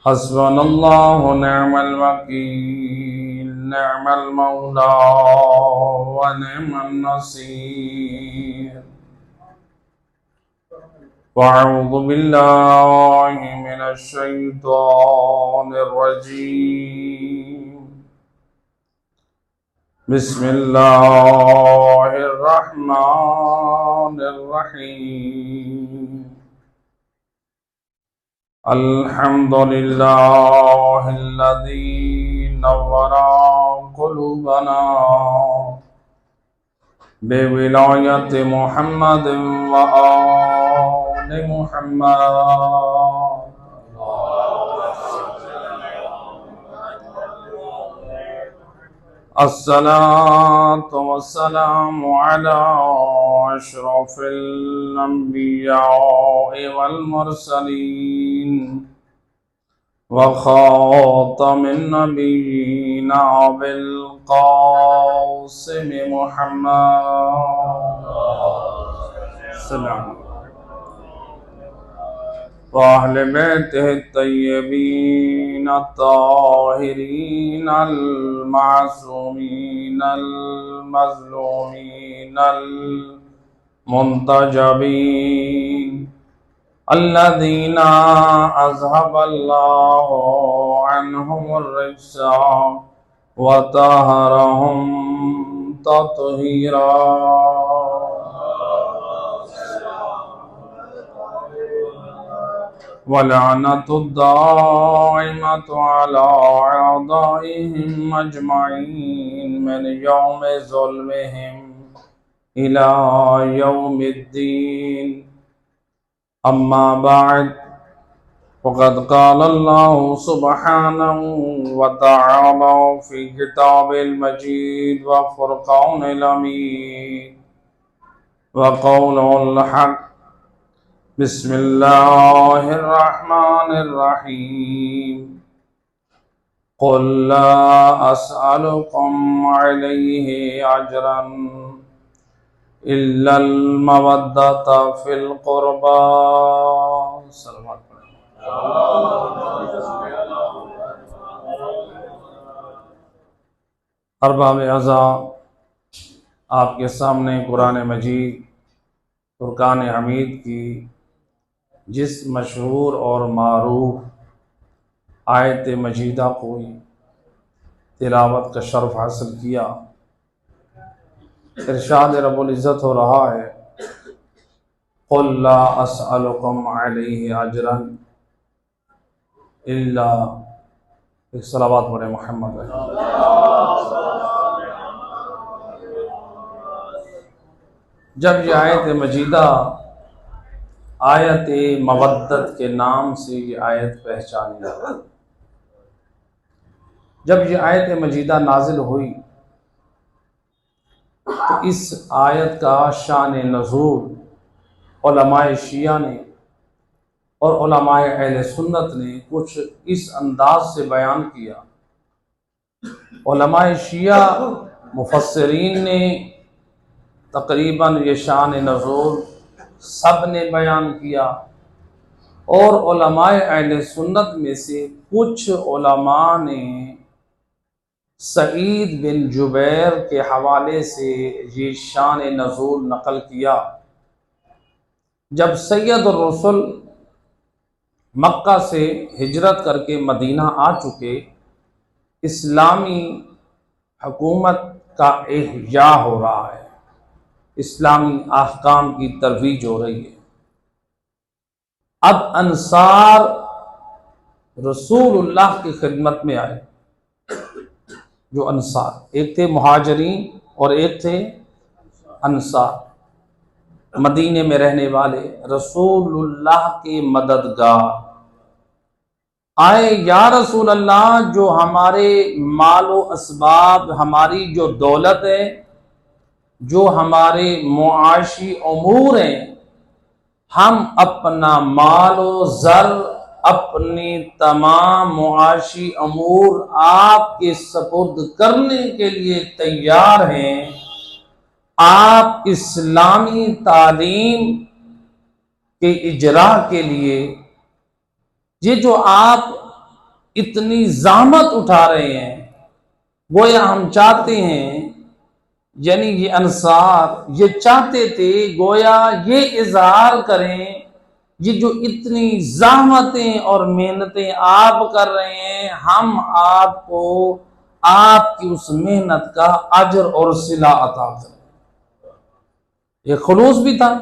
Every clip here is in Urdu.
حسبنا الله ونعم الوكيل، نعم المولى ونعم النصير. وأعوذ بالله من الشيطان الرجيم. بسم الله الرحمن الرحيم. الحمد لله الذي نور قلوبنا بولاية محمد وآل محمد. الصلاة والسلام على أشرف الأنبياء والمرسلين وخاتم النبيين أبي القاسم محمد سلام وأهل بيته الطيبين الطاهرين المعصومين المظلومين المنتجبين الذين أذهب الله عنهم الرجس وطهرهم تطهيرا. ولعنة الدائمة على أعدائهم أجمعين من يوم ظلمهم إلى يوم الدين. أما بعد، فقد قال الله سبحانه وتعالى في كتاب المجيد وفرقان الحميد وقوله الحق. بسم الله الرحمن الرحيم. قل لا أسألكم عليه أجرا إلا المودة في القربى. صلوات ارباب اعضاء، آپ کے سامنے قرآن مجید فرقان حمید کی جس مشہور اور معروف آیت مجیدہ کو تلاوت کا شرف حاصل کیا. ارشاد رب العزت ہو رہا ہے، قل لا اسألکم علیہ اجرا الا. ایک صلوات پڑھیں محمد علیہ. جب یہ آیت مجیدہ آیت مودت کے نام سے یہ آیت پہچانی جاتی، جب یہ آیت مجیدہ نازل ہوئی تو اس آیت کا شان نزول علماء شیعہ نے اور علماء اہل سنت نے کچھ اس انداز سے بیان کیا. علماء شیعہ مفسرین نے تقریباً یہ شان نزول سب نے بیان کیا، اور علماء اہل سنت میں سے کچھ علماء نے سعید بن جبیر کے حوالے سے یہ شان نزول نقل کیا. جب سید الرسل مکہ سے ہجرت کر کے مدینہ آ چکے، اسلامی حکومت کا احیاء ہو رہا ہے، اسلامی احکام کی ترویج ہو رہی ہے. اب انصار رسول اللہ کی خدمت میں آئے. جو انصار، ایک تھے مہاجرین اور ایک تھے انصار، مدینے میں رہنے والے رسول اللہ کے مددگار آئے. یا رسول اللہ، جو ہمارے مال و اسباب، ہماری جو دولت ہے، جو ہمارے معاشی امور ہیں، ہم اپنا مال و زر، اپنی تمام معاشی امور آپ کے سپرد کرنے کے لیے تیار ہیں. آپ اسلامی تعلیم کے اجرا کے لیے یہ جو آپ اتنی زحمت اٹھا رہے ہیں، گویا ہم چاہتے ہیں، یعنی یہ انصار یہ چاہتے تھے گویا یہ اظہار کریں، یہ جو اتنی زحمتیں اور محنتیں آپ کر رہے ہیں، ہم آپ کو آپ کی اس محنت کا اجر اور صلہ عطا کریں۔ یہ خلوص بھی تھا۔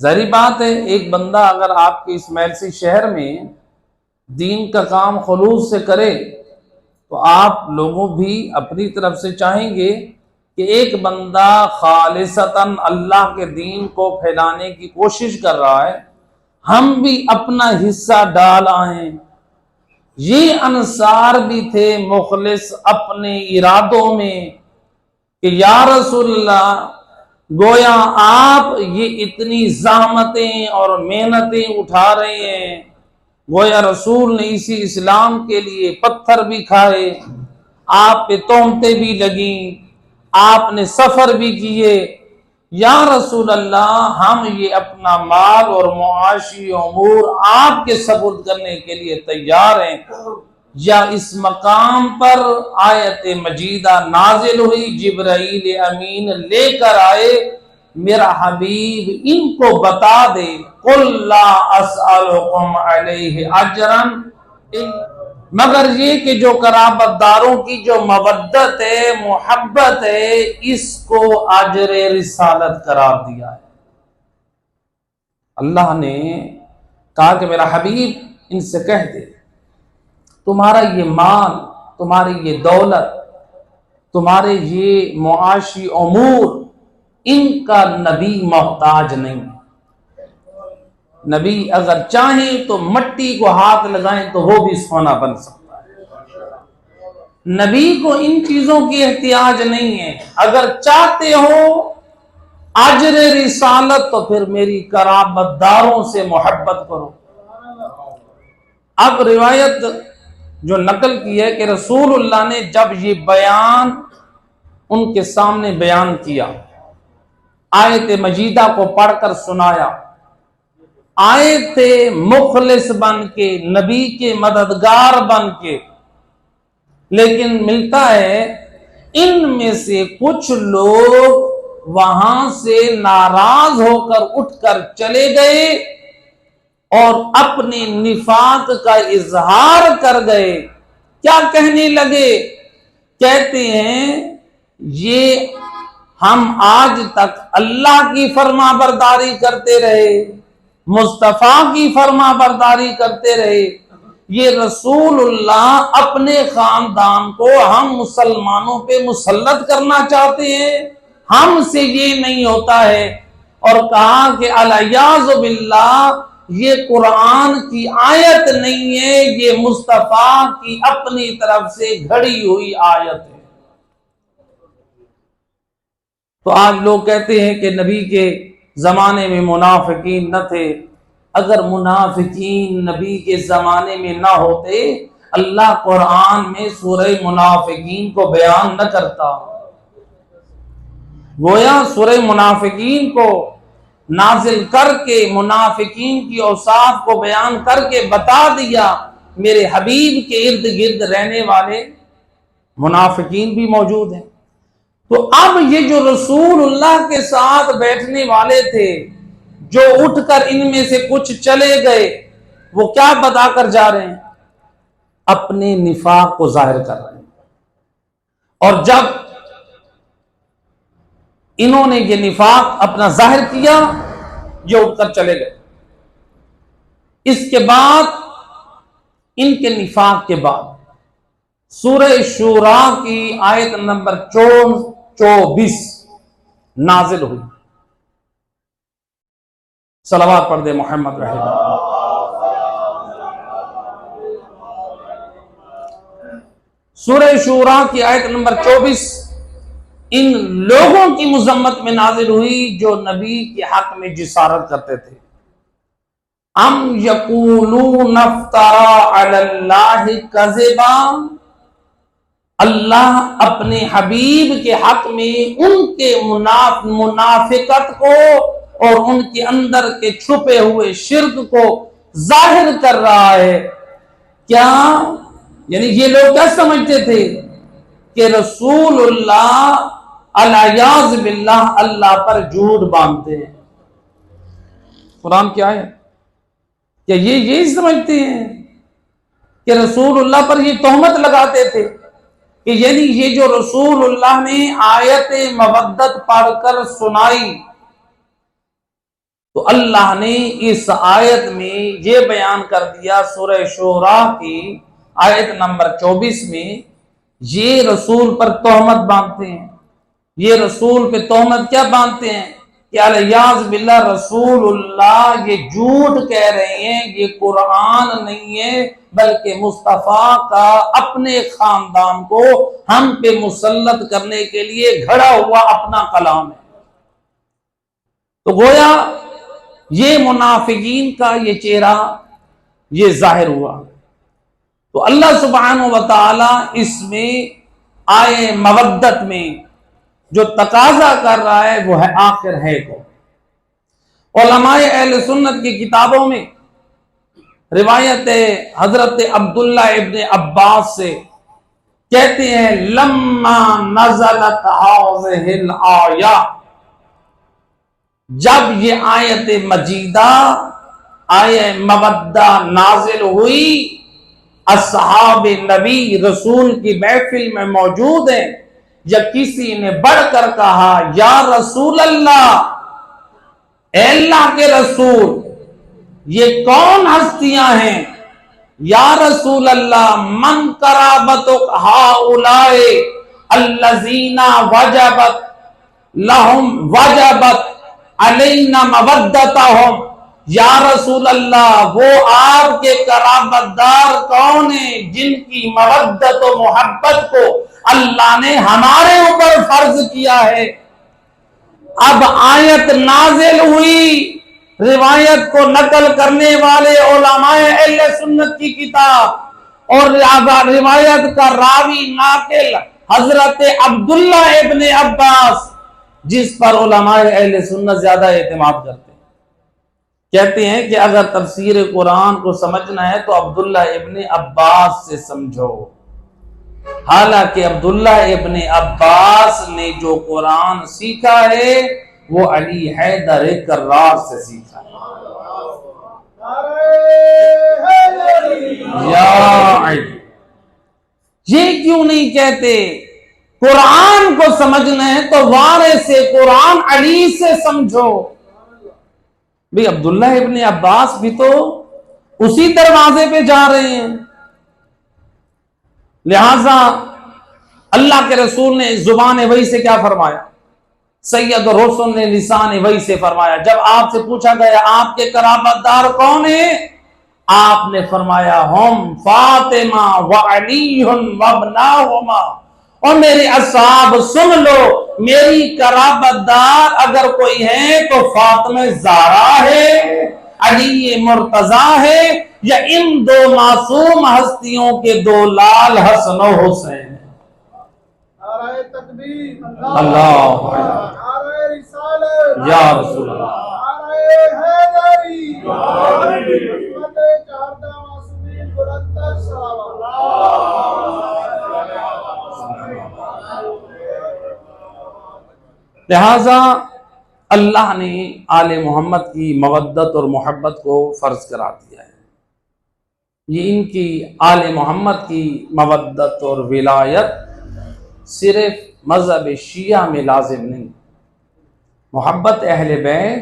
ظاہری بات ہے، ایک بندہ اگر آپ کے اس میلسی شہر میں دین کا کام خلوص سے کرے تو آپ لوگوں بھی اپنی طرف سے چاہیں گے کہ ایک بندہ خالصتاً اللہ کے دین کو پھیلانے کی کوشش کر رہا ہے، ہم بھی اپنا حصہ ڈال آئیں۔ یہ انصار بھی تھے مخلص اپنے ارادوں میں کہ یا رسول اللہ، گویا آپ یہ اتنی زحمتیں اور محنتیں اٹھا رہے ہیں، گویا رسول نے اسی اسلام کے لیے پتھر بھی کھائے، آپ پہ تہمتیں بھی لگیں، آپ نے سفر بھی کیے، یا رسول اللہ ہم یہ اپنا مال اور معاشی امور آپ کے سپرد کرنے کے لیے تیار ہیں۔ یا اس مقام پر آیت مجیدہ نازل ہوئی، جبرائیل امین لے کر آئے، میرا حبیب ان کو بتا دے قل لا اسألکم علیہ اجرا مگر یہ کہ جو قرابت داروں کی جو مودت ہے، محبت ہے، اس کو اجر رسالت قرار دیا ہے۔ اللہ نے کہا کہ میرا حبیب ان سے کہہ دے تمہارا یہ مال، تمہاری یہ دولت، تمہارے یہ معاشی امور، ان کا نبی محتاج نہیں۔ نبی اگر چاہیں تو مٹی کو ہاتھ لگائیں تو وہ بھی سونا بن سکتا ہے۔ نبی کو ان چیزوں کی احتیاج نہیں ہے۔ اگر چاہتے ہو اجر رسالت تو پھر میری قرابت داروں سے محبت کرو۔ اب روایت جو نقل کی ہے کہ رسول اللہ نے جب یہ بیان ان کے سامنے بیان کیا، آیت مجیدہ کو پڑھ کر سنایا، آئے تھے مخلص بن کے، نبی کے مددگار بن کے، لیکن ملتا ہے ان میں سے کچھ لوگ وہاں سے ناراض ہو کر اٹھ کر چلے گئے اور اپنے نفاق کا اظہار کر گئے۔ کیا کہنے لگے؟ کہتے ہیں یہ ہم آج تک اللہ کی فرما برداری کرتے رہے، مصطفیٰ کی فرما برداری کرتے رہے، یہ رسول اللہ اپنے خاندان کو ہم مسلمانوں پہ مسلط کرنا چاہتے ہیں، ہم سے یہ نہیں ہوتا ہے۔ اور کہا کہ الیاذ باللہ یہ قرآن کی آیت نہیں ہے، یہ مصطفیٰ کی اپنی طرف سے گھڑی ہوئی آیت ہے۔ تو آج لوگ کہتے ہیں کہ نبی کے زمانے میں منافقین نہ تھے۔ اگر منافقین نبی کے زمانے میں نہ ہوتے، اللہ قرآن میں سورہ منافقین کو بیان نہ کرتا۔ گویا سورہ منافقین کو نازل کر کے منافقین کی اوصاف کو بیان کر کے بتا دیا میرے حبیب کے ارد گرد رہنے والے منافقین بھی موجود ہیں۔ تو اب یہ جو رسول اللہ کے ساتھ بیٹھنے والے تھے، جو اٹھ کر ان میں سے کچھ چلے گئے، وہ کیا بتا کر جا رہے ہیں؟ اپنے نفاق کو ظاہر کر رہے ہیں۔ اور جب انہوں نے یہ نفاق اپنا ظاہر کیا، یہ اٹھ کر چلے گئے۔ اس کے بعد ان کے نفاق کے بعد سورہ شورا کی آیت نمبر 24 نازل ہوئی۔ صلوات پڑھ دے محمد رحمہ۔ سورہ شورا کی آیت نمبر 24 ان لوگوں کی مذمت میں نازل ہوئی جو نبی کے حق میں جسارت کرتے تھے۔ ام یقولون افترا علی اللہ کذبا، اللہ اپنے حبیب کے حق میں ان کے منافقت کو اور ان کے اندر کے چھپے ہوئے شرک کو ظاہر کر رہا ہے۔ کیا یعنی یہ لوگ کیا سمجھتے تھے کہ رسول اللہ الیاذ باللہ اللہ پر جھوٹ باندھتے ہیں. قرآن کیا ہے کہ یہ سمجھتے ہیں کہ رسول اللہ پر یہ تہمت لگاتے تھے کہ یعنی یہ جو رسول اللہ نے آیت مودت پڑھ کر سنائی تو اللہ نے اس آیت میں یہ بیان کر دیا سورہ شعراء کی آیت نمبر 24 میں یہ رسول پر تہمت باندھتے ہیں. یہ رسول پہ تہمت کیا باندھتے ہیں کہ الیاذ باللہ رسول اللہ یہ جھوٹ کہہ رہے ہیں، یہ قرآن نہیں ہے بلکہ مصطفیٰ کا اپنے خاندان کو ہم پہ مسلط کرنے کے لیے گھڑا ہوا اپنا کلام ہے. تو گویا یہ منافقین کا یہ چہرہ یہ ظاہر ہوا. تو اللہ سبحانہ و تعالی اس میں آئے مودت میں جو تقاضا کر رہا ہے وہ ہے آخر ہے کو. علماء اہل سنت کی کتابوں میں روایت حضرت عبداللہ ابن عباس سے کہتے ہیں لما نزلت هذه الآیہ، جب یہ آیت مجیدہ آیت مودہ نازل ہوئی، اصحاب نبی رسول کی محفل میں موجود ہیں یا کسی نے بڑھ کر کہا یا رسول اللہ، اے اللہ کے رسول یہ کون ہستیاں ہیں؟ یا رسول اللہ من قرابتک ہؤلاء الذین وجبت علینا مودتہم، یا رسول اللہ وہ آپ کے قرابت دار کون ہیں جن کی مودت و محبت کو اللہ نے ہمارے اوپر فرض کیا ہے. اب آیت نازل ہوئی، روایت کو نقل کرنے والے علماء اہل سنت کی کتاب اور روایت کا راوی ناقل حضرت عبداللہ ابن عباس، جس پر علماء اہل سنت زیادہ اعتماد کرتے ہیں، کہتے ہیں کہ اگر تفسیر قرآن کو سمجھنا ہے تو عبداللہ ابن عباس سے سمجھو. حالانکہ عبداللہ ابن عباس نے جو قرآن سیکھا ہے وہ علی حیدر کرار سے سیکھا ہے. یہ کیوں نہیں کہتے قرآن کو سمجھنا ہے تو وارث قرآن علی سے سمجھو؟ بھی عبداللہ ابن عباس بھی تو اسی دروازے پہ جا رہے ہیں. لہذا اللہ کے رسول نے زبان وحی سے کیا فرمایا؟ سید الرسل نے لسان وحی سے فرمایا. جب آپ سے پوچھا گیا آپ کے قرابت دار کون ہیں، آپ نے فرمایا ہم فاطمہ و علی و ابناہما. اور میرے اصحاب سن لو، میری قرابت دار اگر کوئی ہے تو فاطمہ زہرا ہے، علی مرتضیٰ ہے، یا ان دو معصوم ہستیوں کے دو لال حسن و حسین. نعرہ تکبیر، اللہ نعرہ رسالت، یا رسول اللہ، نعرہ حیدری، خدمت چہاردہ معصومین بلندتر لہذا اللہ نے آل محمد کی مودت اور محبت کو فرض قرار دیا ہے. یہ ان کی آل محمد کی مودت اور ولایت صرف مذہب شیعہ میں لازم نہیں. محبت اہل بیت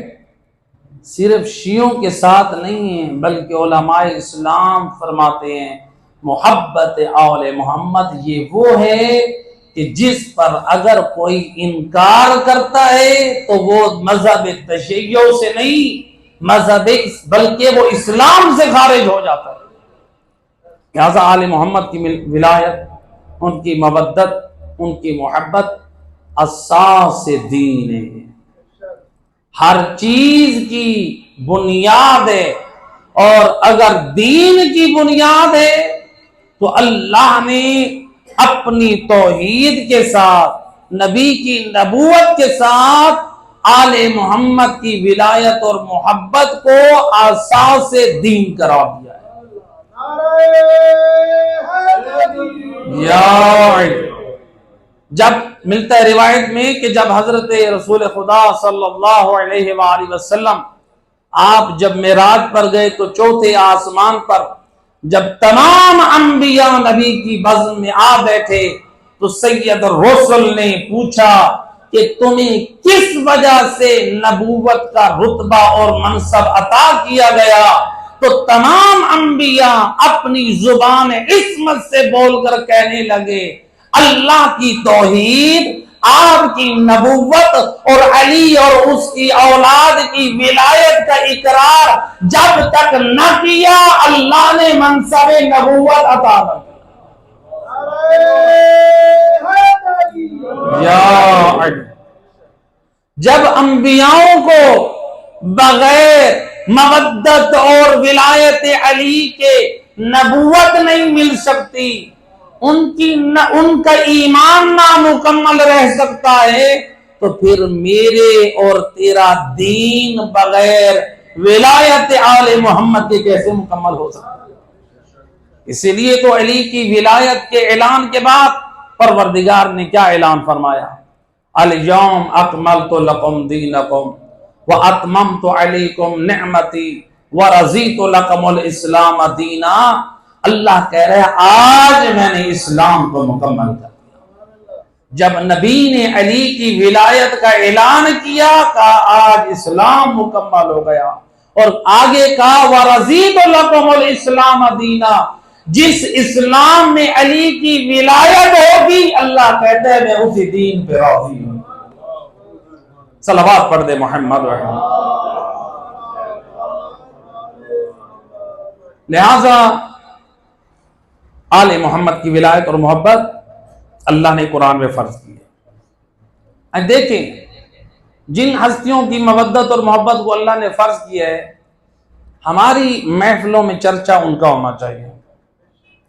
صرف شیعوں کے ساتھ نہیں ہے، بلکہ علماء اسلام فرماتے ہیں محبت آل محمد یہ وہ ہے کہ جس پر اگر کوئی انکار کرتا ہے تو وہ مذہب تشیع سے نہیں بلکہ وہ اسلام سے خارج ہو جاتا ہے. لہذا آل محمد کی ولایت، ان کی مودت، ان کی محبت اساس دین ہے، ہر چیز کی بنیاد ہے. اور اگر دین کی بنیاد ہے تو اللہ نے اپنی توحید کے ساتھ، نبی کی نبوت کے ساتھ آل محمد کی ولایت اور محبت کو اساس دین قرار دیا ہے. نعرہ جب ملتا ہے روایت میں کہ جب حضرت رسول خدا صلی اللہ علیہ وآلہ وسلم آپ جب معراج پر گئے تو چوتھے آسمان پر جب تمام انبیاء نبی کی بزم میں آ بیٹھے تو سید الرسل نے پوچھا کہ تمہیں کس وجہ سے نبوت کا رتبہ اور منصب عطا کیا گیا؟ تو تمام انبیاء اپنی زبان عصمت سے بول کر کہنے لگے اللہ کی توحید، آپ کی نبوت اور علی اور اس کی اولاد کی ولایت کا اقرار جب تک نہ کیا اللہ نے منصب نبوت عطا نہ کیا۔ جب انبیاءوں کو بغیر مودت اور ولایت علی کے نبوت نہیں مل سکتی، ان کا ایمان نامکمل رہ سکتا ہے، تو پھر میرے اور تیرا دین بغیر ولایت آل محمد کے کیسے مکمل ہو سکتا ہے؟ اسی لیے تو علی کی ولایت کے اعلان کے بعد پروردگار نے کیا اعلان فرمایا؟ الیوم اکملت لکم دینکم واتممت علیکم نعمتی ورضیت لکم الاسلام دینا۔ اللہ کہہ رہا ہے آج میں نے اسلام کو مکمل کر دیا۔ جب نبی نے علی کی ولایت کا اعلان کیا کہا آج اسلام مکمل ہو گیا، اور آگے کہا وَرَضِيتُ لَكُمُ الْإِسْلَامَ دِينًا، جس اسلام میں علی کی ولایت ہوگی اللہ کہتا ہے میں اسی دین پہ راضی ہوں۔ صلوات پڑھ دے محمد رحمہ۔ لہذا آل محمد کی ولایت اور محبت اللہ نے قرآن میں فرض کی ہے۔ دیکھیں جن ہستیوں کی مودت اور محبت کو اللہ نے فرض کیا ہے، ہماری محفلوں میں چرچا ان کا ہونا چاہیے،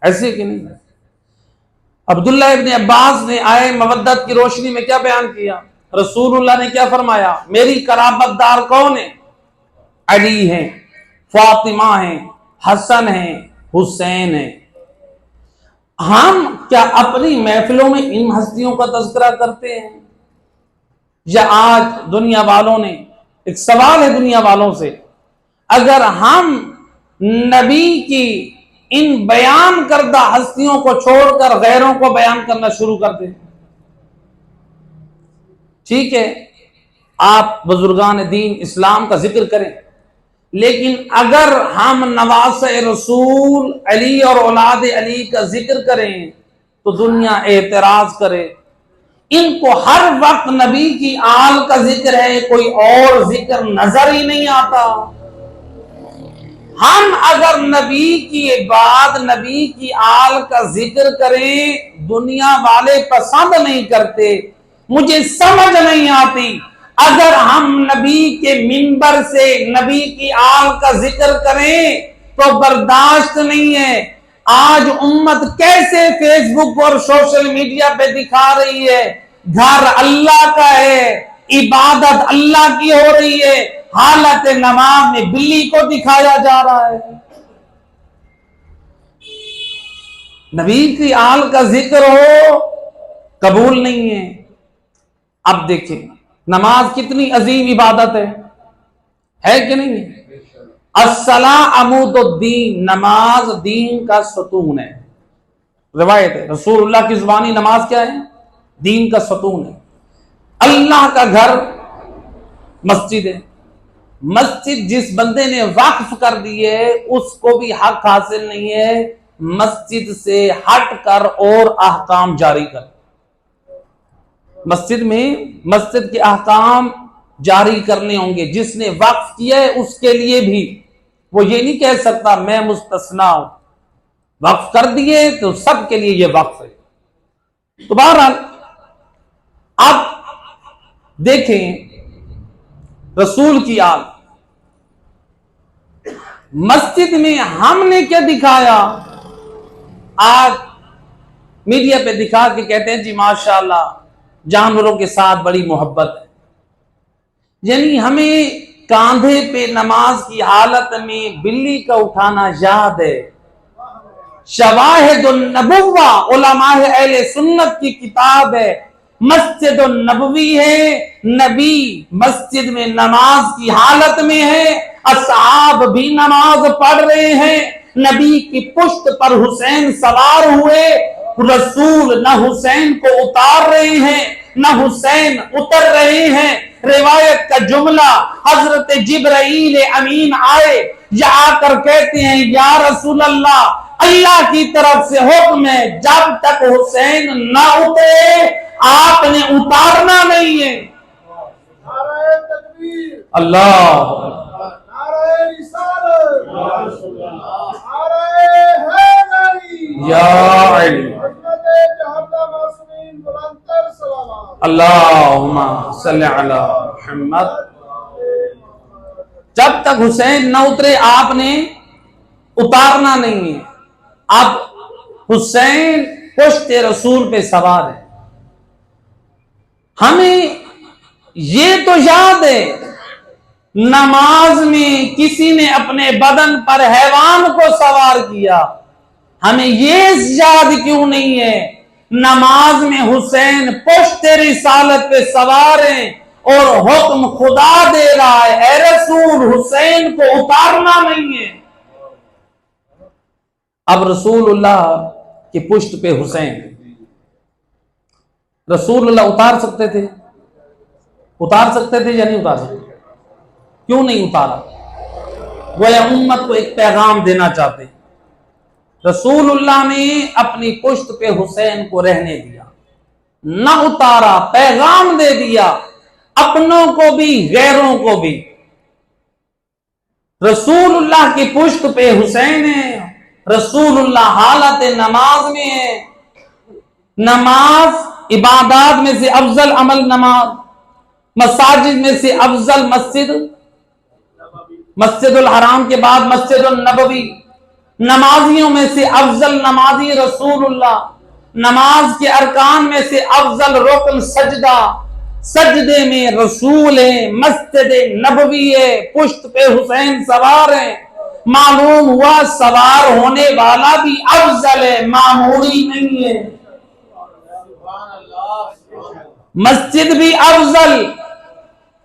ایسے کہ نہیں؟ عبداللہ ابن عباس نے آئے مودت کی روشنی میں کیا بیان کیا؟ رسول اللہ نے کیا فرمایا؟ میری قرابت دار کون ہیں؟ علی ہیں، فاطمہ ہیں، حسن ہیں، حسین ہیں۔ ہم کیا اپنی محفلوں میں ان ہستیوں کا تذکرہ کرتے ہیں؟ یا آج دنیا والوں نے، ایک سوال ہے دنیا والوں سے، اگر ہم نبی کی ان بیان کردہ ہستیوں کو چھوڑ کر غیروں کو بیان کرنا شروع کر دیں، ٹھیک ہے آپ بزرگان دین اسلام کا ذکر کریں، لیکن اگر ہم نواسہ رسول علی اور اولاد علی کا ذکر کریں تو دنیا اعتراض کرے۔ ان کو ہر وقت نبی کی آل کا ذکر ہے، کوئی اور ذکر نظر ہی نہیں آتا۔ ہم اگر نبی کی بعد نبی کی آل کا ذکر کریں دنیا والے پسند نہیں کرتے، مجھے سمجھ نہیں آتی۔ اگر ہم نبی کے منبر سے نبی کی آل کا ذکر کریں تو برداشت نہیں ہے۔ آج امت کیسے فیس بک اور سوشل میڈیا پہ دکھا رہی ہے گھر اللہ کا ہے، عبادت اللہ کی ہو رہی ہے، حالت نماز میں بلی کو دکھایا جا رہا ہے۔ نبی کی آل کا ذکر ہو قبول نہیں ہے۔ اب دیکھیں نماز کتنی عظیم عبادت ہے کہ نہیں؟ الصلاۃ عمود الدین، نماز دین کا ستون ہے۔ روایت ہے رسول اللہ کی زبانی نماز کیا ہے؟ دین کا ستون ہے۔ اللہ کا گھر مسجد ہے۔ مسجد جس بندے نے وقف کر دی ہے اس کو بھی حق حاصل نہیں ہے مسجد سے ہٹ کر اور احکام جاری کر۔ مسجد میں مسجد کے احکام جاری کرنے ہوں گے۔ جس نے وقف کیا ہے اس کے لیے بھی وہ یہ نہیں کہہ سکتا میں مستثنا ہوں، وقف کر دیے تو سب کے لیے یہ وقف ہے۔ تو بہرحال اب دیکھیں رسول کی آل مسجد میں ہم نے کیا دکھایا؟ آج میڈیا پہ دکھا کے کہتے ہیں جی ماشاءاللہ جانوروں کے ساتھ بڑی محبت ہے، یعنی ہمیں کاندھے پہ نماز کی حالت میں بلی کا اٹھانا یاد ہے۔ شواہد النبوہ علماء اہل سنت کی کتاب ہے، مسجد النبوی ہے، نبی مسجد میں نماز کی حالت میں ہے، اصحاب بھی نماز پڑھ رہے ہیں، نبی کی پشت پر حسین سوار ہوئے، رسول نہ حسین کو اتار رہے ہیں نہ حسین اتر رہے ہیں۔ روایت کا جملہ، حضرت جبرائیل امین آئے، یا آ کر کہتے ہیں یا رسول اللہ، اللہ کی طرف سے حکم ہے جب تک حسین نہ اترے آپ نے اتارنا نہیں ہے۔ نعرہ تکبیر، اللہ، نعرہ رسالت، نعرہ حیدری، یا علی، حضرت چہردہ معصومین بلندتر سلامات۔ اللہم صلی علی محمد۔ جب تک حسین نہ اترے آپ نے اتارنا نہیں ہے۔ اب حسین پشت رسول پہ سوار ہے۔ ہمیں یہ تو یاد ہے نماز میں کسی نے اپنے بدن پر حیوان کو سوار کیا، ہمیں یہ یاد کیوں نہیں ہے نماز میں حسین پشت رسالت پہ سوار ہیں اور حکم خدا دے رہا ہے اے رسول حسین کو اتارنا نہیں ہے۔ اب رسول اللہ کی پشت پہ حسین، رسول اللہ اتار سکتے تھے؟ اتار سکتے تھے یا نہیں اتار سکتے؟ کیوں نہیں اتارا؟ وہ امت کو ایک پیغام دینا چاہتے ہیں۔ رسول اللہ نے اپنی پشت پہ حسین کو رہنے دیا، نہ اتارا، پیغام دے دیا اپنوں کو بھی غیروں کو بھی۔ رسول اللہ کی پشت پہ حسین ہے، رسول اللہ حالت نماز میں ہے۔ نماز عبادات میں سے افضل عمل نماز، مساجد میں سے افضل مسجد الحرام کے بعد مسجد النبوی، نمازیوں میں سے افضل نمازی رسول اللہ، نماز کے ارکان میں سے افضل رکن سجدہ، سجدے میں رسول ہے، مسجد نبوی ہے، پشت پہ حسین سوار ہے۔ معلوم ہوا سوار ہونے والا بھی افضل ہے، معمولی نہیں ہے۔ مسجد بھی افضل،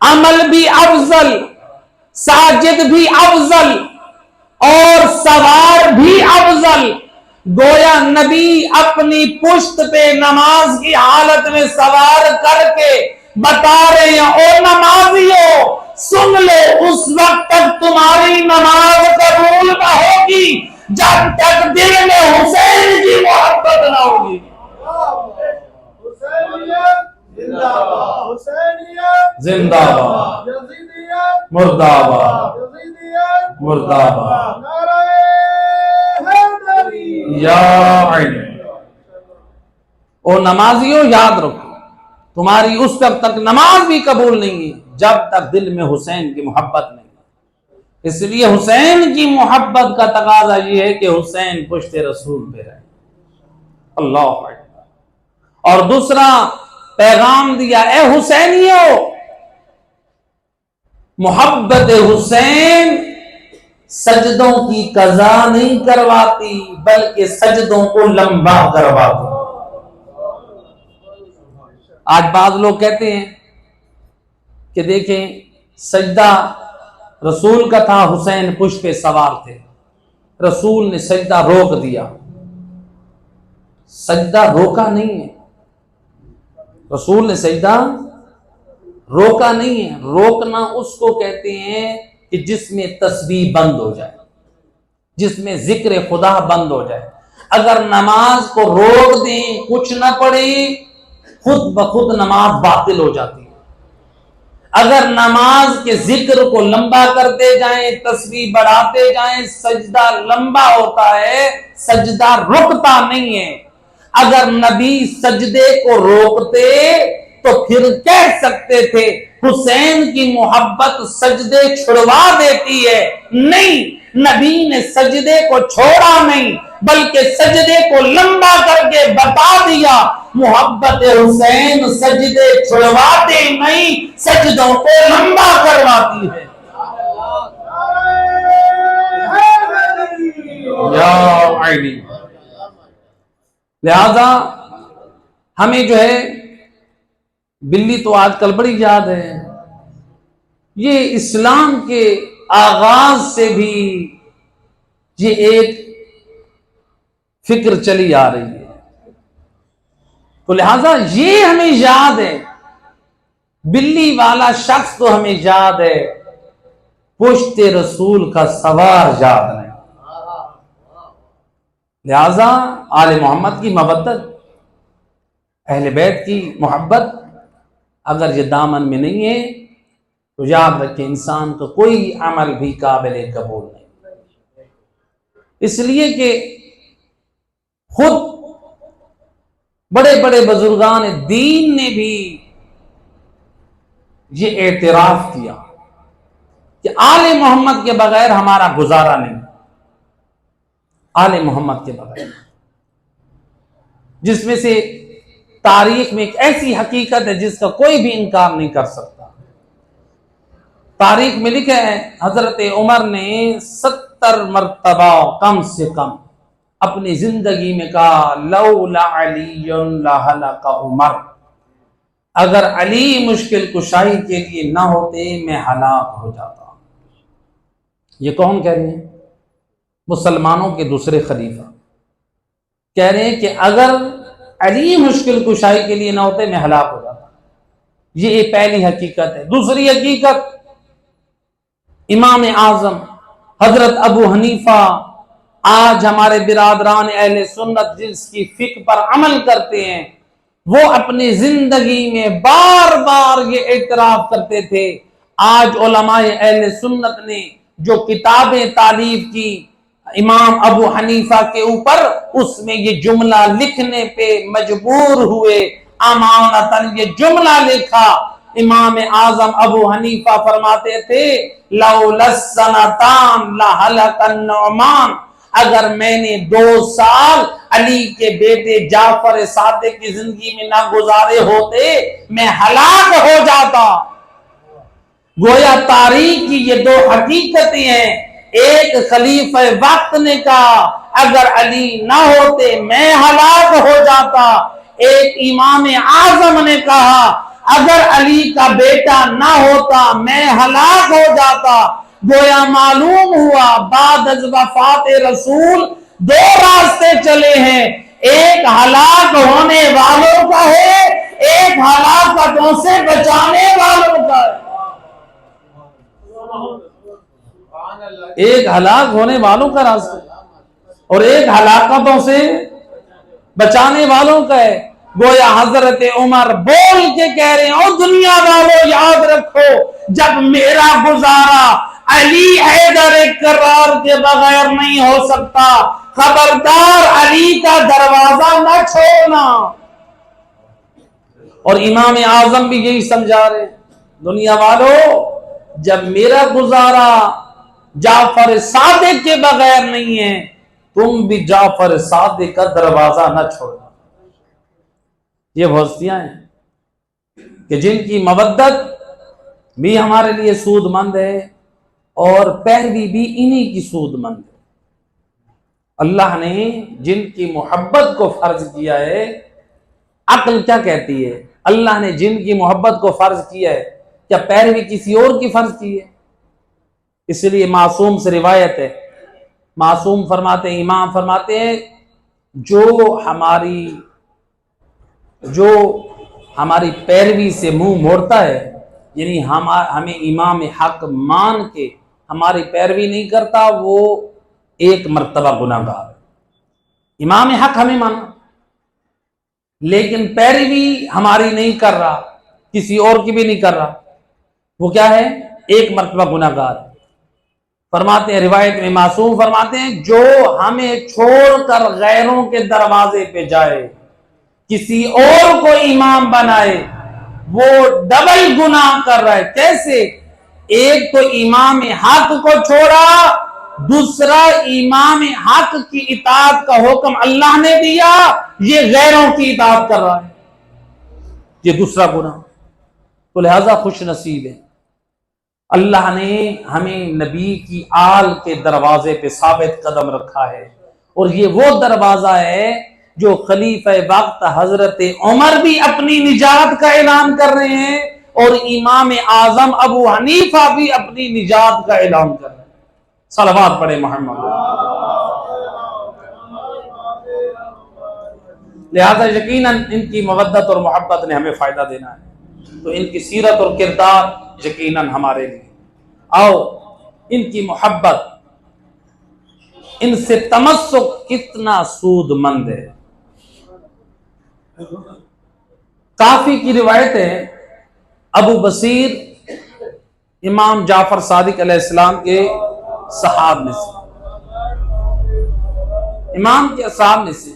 عمل بھی افضل، ساجد بھی افضل اور سوار بھی افضل۔ گویا نبی اپنی پشت پہ نماز کی حالت میں سوار کر کے بتا رہے ہیں او نمازیو سن لو، اس وقت تک تمہاری نماز قبول نہ ہوگی جب تک دل میں حسین کی محبت نہ ہوگی۔ حسینیت زندہ باد، حسینیت زندہ باد، یزیدیت مردہ باد، یزیدیت مردہ باد، نعرہ حیدری۔ یا علی۔ او نمازیوں یاد رکھو تمہاری اس وقت تک نماز بھی قبول نہیں ہے جب تک دل میں حسین کی محبت نہیں ہے۔ اس لیے حسین کی محبت کا تقاضا یہ ہے کہ حسین پشت رسول پہ رہے۔ اللہ اکبر۔ اور دوسرا پیغام دیا اے حسینیو، محبت حسین سجدوں کی قضا نہیں کرواتی بلکہ سجدوں کو لمبا کرواتی۔ آج بعض لوگ کہتے ہیں کہ دیکھیں سجدہ رسول کا تھا، حسین پشت پہ سوار تھے، رسول نے سجدہ روک دیا۔ سجدہ روکا نہیں ہے، رسول نے سجدہ روکا نہیں ہے۔ روکنا اس کو کہتے ہیں کہ جس میں تسبیح بند ہو جائے، جس میں ذکر خدا بند ہو جائے۔ اگر نماز کو روک دیں، کچھ نہ پڑھے، خود بخود نماز باطل ہو جاتی ہے۔ اگر نماز کے ذکر کو لمبا کرتے جائیں، تسبیح بڑھاتے جائیں، سجدہ لمبا ہوتا ہے، سجدہ رکتا نہیں ہے۔ اگر نبی سجدے کو روکتے تو پھر کہہ سکتے تھے حسین کی محبت سجدے چھڑوا دیتی ہے، نہیں، نبی نے سجدے کو چھوڑا نہیں بلکہ سجدے کو لمبا کر کے بتا دیا محبت حسین سجدے چھڑواتے نہیں، سجدوں کو لمبا کرواتی ہے۔ یا عینی۔ لہذا ہمیں جو ہے بلی تو آج کل بڑی یاد ہے. یہ اسلام کے آغاز سے بھی یہ ایک فکر چلی آ رہی ہے. تو لہذا یہ ہمیں یاد ہے، بلی والا شخص تو ہمیں یاد ہے، پشت رسول کا سوار یاد نہیں. لہذا آل محمد کی مودت، اہل بیت کی محبت اگر یہ دامن میں نہیں ہے تو یاد رکھیں انسان کا کوئی عمل بھی قابل قبول نہیں. اس لیے کہ خود بڑے بڑے بزرگان دین نے بھی یہ اعتراف کیا کہ آل محمد کے بغیر ہمارا گزارا نہیں. آل محمد کے بغیر، جس میں سے تاریخ میں ایک ایسی حقیقت ہے جس کا کوئی بھی انکار نہیں کر سکتا. تاریخ میں لکھا ہے حضرت عمر نے 70 مرتبہ کم سے کم اپنی زندگی میں کہا لولا علی لہلک عمر، اگر علی مشکل کشائی کے لیے نہ ہوتے میں ہلاک ہو جاتا. یہ کون کہہ رہے ہیں؟ مسلمانوں کے دوسرے خلیفہ کہہ رہے ہیں کہ اگر علی مشکل کشائی کے لیے نہ ہوتے میں ہلاک ہو جاتا. یہ پہلی حقیقت ہے. دوسری حقیقت، امام اعظم حضرت ابو حنیفہ آج ہمارے برادران اہل سنت جس کی فقہ پر عمل کرتے ہیں، وہ اپنی زندگی میں بار بار یہ اعتراف کرتے تھے. آج علماء اہل سنت نے جو کتابیں تالیف کی امام ابو حنیفہ کے اوپر، اس میں یہ جملہ لکھنے پہ مجبور ہوئے. امانتاً یہ جملہ لکھا. امام اعظم ابو حنیفہ فرماتے تھے لولا السنتان لہلک النعمان، اگر میں نے 2 سال علی کے بیٹے جعفر صادق کی زندگی میں نہ گزارے ہوتے میں ہلاک ہو جاتا. گویا تاریخ کی یہ 2 حقیقتیں ہیں. ایک خلیفہ وقت نے کہا اگر علی نہ ہوتے میں ہلاک ہو جاتا. ایک امام اعظم نے کہا اگر علی کا بیٹا نہ ہوتا میں ہلاک ہو جاتا. گویا معلوم ہوا بعد از وفات رسول 2 راستے چلے ہیں، ایک ہلاک ہونے والوں کا ہے، ایک ہلاکتوں سے بچانے والوں کا ہے. ایک ہلاک ہونے والوں کا راستہ اور ایک ہلاکتوں سے بچانے والوں کا ہے. گویا حضرت عمر بول کے کہہ رہے ہیں اور دنیا والوں یاد رکھو جب میرا گزارا علی حیدر کرار کے بغیر نہیں ہو سکتا، خبردار علی کا دروازہ نہ چھوڑنا. اور امام اعظم بھی یہی سمجھا رہے دنیا والوں جب میرا گزارا جعفر صادق کے بغیر نہیں ہے، تم بھی جعفر صادق کا دروازہ نہ چھوڑنا. یہ وہ ہستیاں ہیں کہ جن کی مودت بھی ہمارے لیے سود مند ہے اور پیروی بھی انہی کی سود مند ہے. اللہ نے جن کی محبت کو فرض کیا ہے، عقل کیا کہتی ہے؟ اللہ نے جن کی محبت کو فرض کیا ہے، کیا پیروی کسی اور کی فرض کی ہے؟ اس لیے معصوم سے روایت ہے، معصوم فرماتے ہیں، امام فرماتے ہیں جو ہماری پیروی سے منہ موڑتا ہے، یعنی ہمیں امام حق مان کے ہماری پیروی نہیں کرتا، وہ 1 مرتبہ گناہگار ہے. امام حق ہمیں مانا لیکن پیروی ہماری نہیں کر رہا، کسی اور کی بھی نہیں کر رہا، وہ کیا ہے؟ 1 مرتبہ گناہگار ہے. فرماتے ہیں روایت میں معصوم فرماتے ہیں جو ہمیں چھوڑ کر غیروں کے دروازے پہ جائے، کسی اور کو امام بنائے، وہ ڈبل گناہ کر رہا ہے. کیسے؟ ایک تو امام حق کو چھوڑا، دوسرا امام حق کی اطاعت کا حکم اللہ نے دیا، یہ غیروں کی اطاعت کر رہا ہے، یہ دوسرا گناہ. تو لہذا خوش نصیب ہے اللہ نے ہمیں نبی کی آل کے دروازے پہ ثابت قدم رکھا ہے. اور یہ وہ دروازہ ہے جو خلیفہ وقت حضرت عمر بھی اپنی نجات کا اعلان کر رہے ہیں اور امام اعظم ابو حنیفہ بھی اپنی نجات کا اعلان کر رہے ہیں. صلوات پڑھے محمد. لہذا یقیناً ان کی مودت اور محبت نے ہمیں فائدہ دینا ہے، تو ان کی سیرت اور کردار یقیناً ہمارے لیے. آؤ ان کی محبت، ان سے تمسک کتنا سود مند ہے. کافی کی روایتیں ابو بصیر امام جعفر صادق علیہ السلام کے صحاب میں سے، امام کے اصحاب میں سے.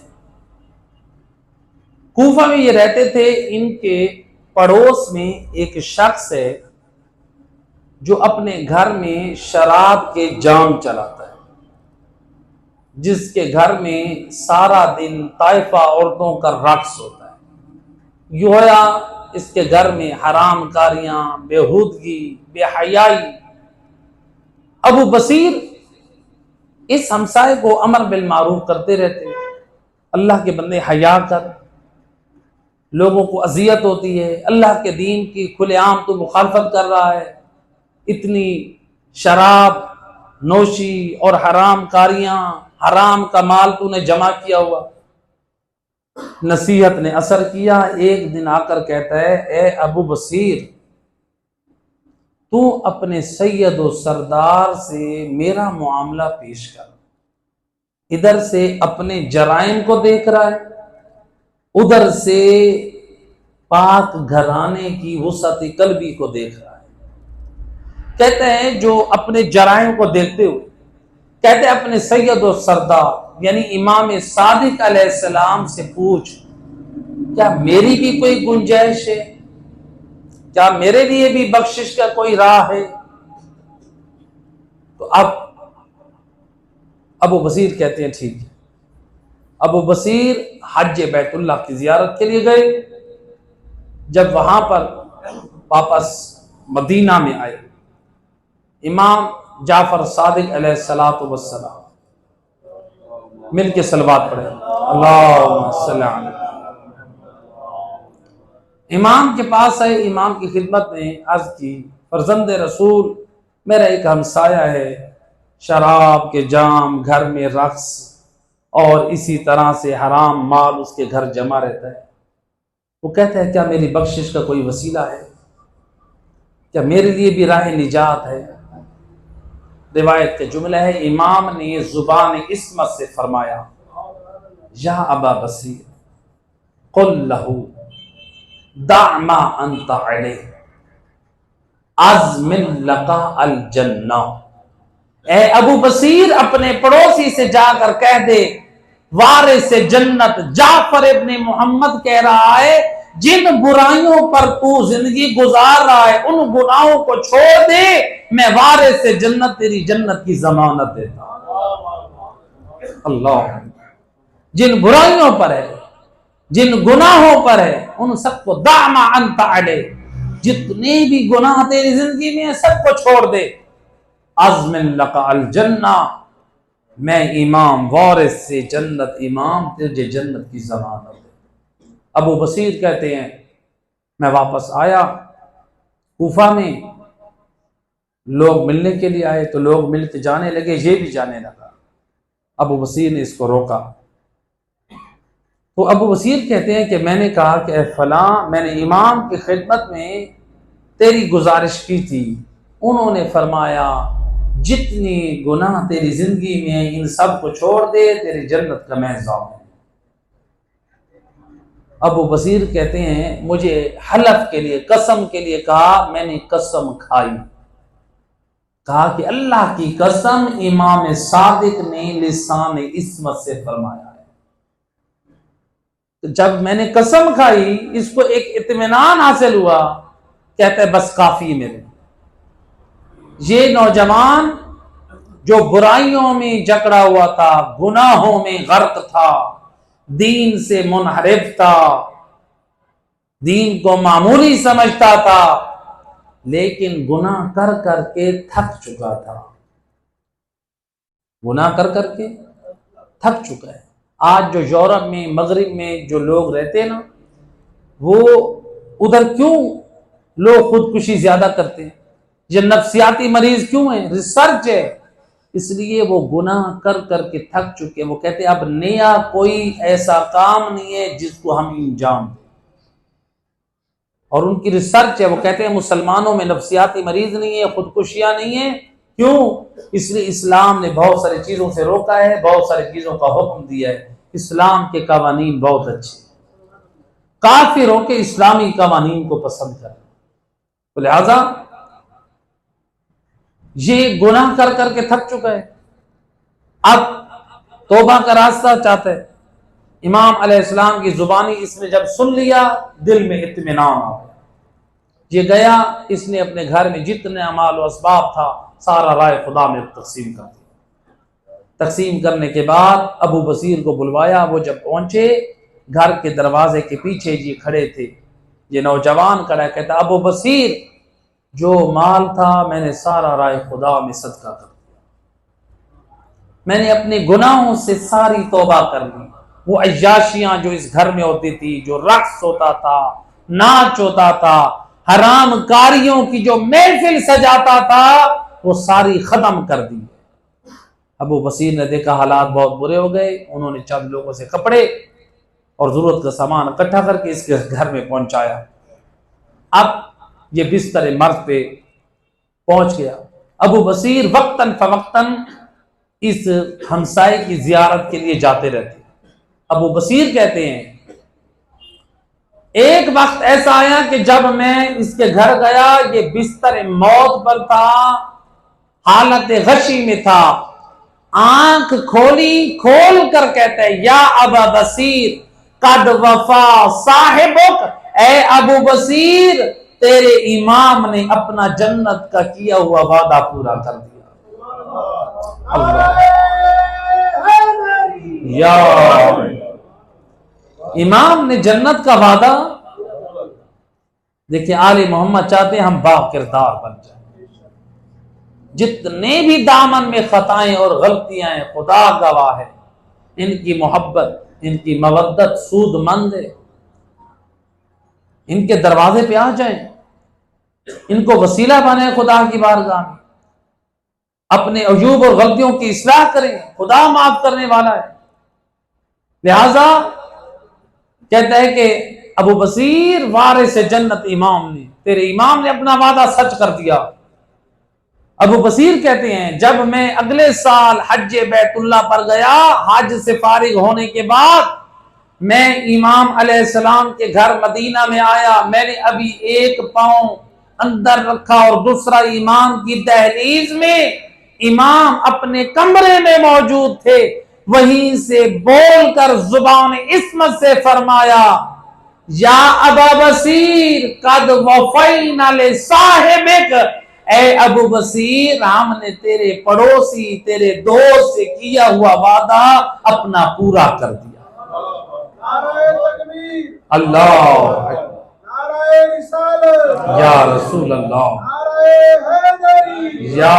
کوفہ میں یہ رہتے تھے. ان کے پڑوس میں ایک شخص ہے جو اپنے گھر میں شراب کے جام چلاتا ہے، جس کے گھر میں سارا دن طائفہ عورتوں کا رقص ہوتا ہے. گویا اس کے گھر میں حرام کاریاں، بےہودگی، بے حیائی. ابو بصیر اس ہمسائے کو امر بالمعروف کرتے رہتے ہیں، اللہ کے بندے حیا کر، لوگوں کو اذیت ہوتی ہے، اللہ کے دین کی کھلے عام تو مخالفت کر رہا ہے، اتنی شراب نوشی اور حرام کاریاں، حرام کا مال تو نے جمع کیا ہوا. نصیحت نے اثر کیا. ایک دن آ کر کہتا ہے، اے ابو بصیر، تو اپنے سید و سردار سے میرا معاملہ پیش کر. ادھر سے اپنے جرائم کو دیکھ رہا ہے، ادھر سے پاک گھرانے کی وسعت قلبی کو دیکھ رہا ہے. کہتے ہیں جو اپنے جرائم کو دیکھتے ہوئے کہتے ہیں اپنے سید و سردار یعنی امام صادق علیہ السلام سے پوچھ، کیا میری بھی کوئی گنجائش ہے؟ کیا میرے لیے بھی بخشش کا کوئی راہ ہے؟ تو اب ابو بصیر کہتے ہیں ٹھیک ہے. ابو بصیر حج بیت اللہ کی زیارت کے لیے گئے. جب وہاں پر واپس مدینہ میں آئے، امام جعفر صادق علیہ الصلوۃ والسلام مل کے صلوات پڑھے، اللہم صلی علی. امام کے پاس آئے، امام کی خدمت میں عرض کی، فرزند رسول، میرا ایک ہمسایہ ہے، شراب کے جام، گھر میں رقص اور اسی طرح سے حرام مال اس کے گھر جمع رہتا ہے. وہ کہتا ہے کیا میری بخشش کا کوئی وسیلہ ہے؟ کیا میرے لیے بھی راہ نجات ہے؟ روایت کے جملہ ہے، امام نے زبان عصمت سے فرمایا، یا ابا بصیر قل لہو دع ما انت علیہ ازمن لقا الجنہ. اے ابو بصیر، اپنے پڑوسی سے جا کر کہہ دے، وارث جنت جعفر ابن محمد کہہ رہا ہے، جن برائیوں پر تو زندگی گزار رہا ہے ان گناہوں کو چھوڑ دے، میں وارث جنت تیری جنت کی ضمانت دیتا ہوں. اللہ، جن برائیوں پر ہے، جن گناہوں پر ہے، ان سب کو دع ما انت علیہ، جتنے بھی گناہ تیری زندگی میں ہیں سب کو چھوڑ دے، ازمن لقا الجنہ، میں امام وارث سے جنت، امام تجھے جنت کی ضمانت ہے. ابو بصیر کہتے ہیں میں واپس آیا کوفہ میں، لوگ ملنے کے لیے آئے تو لوگ مل کے جانے لگے، یہ بھی جانے لگا. ابو بصیر نے اس کو روکا. تو ابو بصیر کہتے ہیں کہ میں نے کہا کہ اے فلاں، میں نے امام کی خدمت میں تیری گزارش کی تھی، انہوں نے فرمایا جتنی گناہ تیری زندگی میں ہیں ان سب کو چھوڑ دے، تیری جنت کا میں ضامن. ابو بصیر کہتے ہیں مجھے حلف کے لیے، قسم کے لیے کہا، میں نے قسم کھائی، کہا کہ اللہ کی قسم امام صادق نے لسان عصمت سے فرمایا ہے. تو جب میں نے قسم کھائی اس کو ایک اطمینان حاصل ہوا. کہتا ہے بس کافی میرے، یہ نوجوان جو برائیوں میں جکڑا ہوا تھا، گناہوں میں غرق تھا، دین سے منحرف تھا، دین کو معمولی سمجھتا تھا، لیکن گناہ کر کر کے تھک چکا تھا، گناہ کر کر کے تھک چکا ہے. آج جو یورپ میں مغرب میں جو لوگ رہتے ہیں نا، وہ ادھر کیوں لوگ خودکشی زیادہ کرتے ہیں؟ یہ نفسیاتی مریض کیوں ہیں؟ ریسرچ ہے، اس لیے وہ گناہ کر کر کے تھک چکے. وہ کہتے ہیں اب نیا کوئی ایسا کام نہیں ہے جس کو ہم انجام دیں. اور ان کی ریسرچ ہے، وہ کہتے ہیں مسلمانوں میں نفسیاتی مریض نہیں ہے، خودکشیاں نہیں ہیں. کیوں؟ اس لیے اسلام نے بہت ساری چیزوں سے روکا ہے، بہت ساری چیزوں کا حکم دیا ہے. اسلام کے قوانین بہت اچھے، کافر ہو کے اسلامی قوانین کو پسند کریں. تو لہذا یہ گناہ کر کر کے تھک چکا ہے، اب توبہ کا راستہ چاہتا ہے. امام علیہ السلام کی زبانی اس نے جب سن لیا، دل میں اطمینان آ گیا. یہ گیا، اس نے اپنے گھر میں جتنے اعمال و اسباب تھا سارا رائے خدا میں تقسیم کر دیا. تقسیم کرنے کے بعد ابو بصیر کو بلوایا. وہ جب پہنچے، گھر کے دروازے کے پیچھے جی کھڑے تھے، یہ نوجوان کھڑا ہے، کہتا ابو بصیر جو مال تھا میں نے سارا رائے خدا میں صدقہ کر دیا، میں نے اپنے گناہوں سے ساری توبہ کر لی. وہ عیاشیاں جو اس گھر میں ہوتی تھی، جو رقص ہوتا تھا، ناچ ہوتا تھا، حرام کاریوں کی جو محفل سجاتا تھا، وہ ساری ختم کر دی. ابو بصیر نے دیکھا حالات بہت برے ہو گئے. انہوں نے چند لوگوں سے کپڑے اور ضرورت کا سامان اکٹھا کر کے اس کے گھر میں پہنچایا. اب یہ بستر مرد پہ پہنچ گیا. ابو بصیر وقتاً فوقتاً اس ہمسائے کی زیارت کے لیے جاتے رہتے. ابو بصیر کہتے ہیں ایک وقت ایسا آیا کہ جب میں اس کے گھر گیا، یہ بستر موت پر تھا، حالت غشی میں تھا. آنکھ کھولی، کھول کر کہتا ہے یا ابا بصیر قد وفا صاحبک، اے ابو بصیر تیرے امام نے اپنا جنت کا کیا ہوا وعدہ پورا کر دیا. اللہ یا امام نے جنت کا وعدہ. دیکھیں آل محمد چاہتے ہیں ہم با کردار بن جائیں. جتنے بھی دامن میں خطائیں اور غلطیاں ہیں خدا گواہ ہے، ان کی محبت، ان کی مودت سود مند ہے. ان کے دروازے پہ آ جائیں، ان کو وسیلہ بنائیں خدا کی بارگاہ میں، اپنے عیوب اور غلطیوں کی اصلاح کریں، خدا معاف کرنے والا ہے. لہذا کہتا ہے کہ ابو بصیر وارث جنت امام نے، تیرے امام نے اپنا وعدہ سچ کر دیا. ابو بصیر کہتے ہیں جب میں اگلے سال حج بیت اللہ پر گیا، حج سے فارغ ہونے کے بعد میں امام علیہ السلام کے گھر مدینہ میں آیا. میں نے ابھی ایک پاؤں اندر رکھا اور دوسرا امام کی دہلیز میں. امام اپنے کمرے میں موجود تھے، وہیں سے بول کر زبان عصمت سے فرمایا یا ابا بصیر قد وفینا لصاحبک، اے ابو بصیر ہم نے تیرے پڑوسی، تیرے دوست سے کیا ہوا وعدہ اپنا پورا کر دیا. نعرہ تکبیر، اللہ نعرہ رسالت، یا رسول اللہ، نعرہ حیدری، یا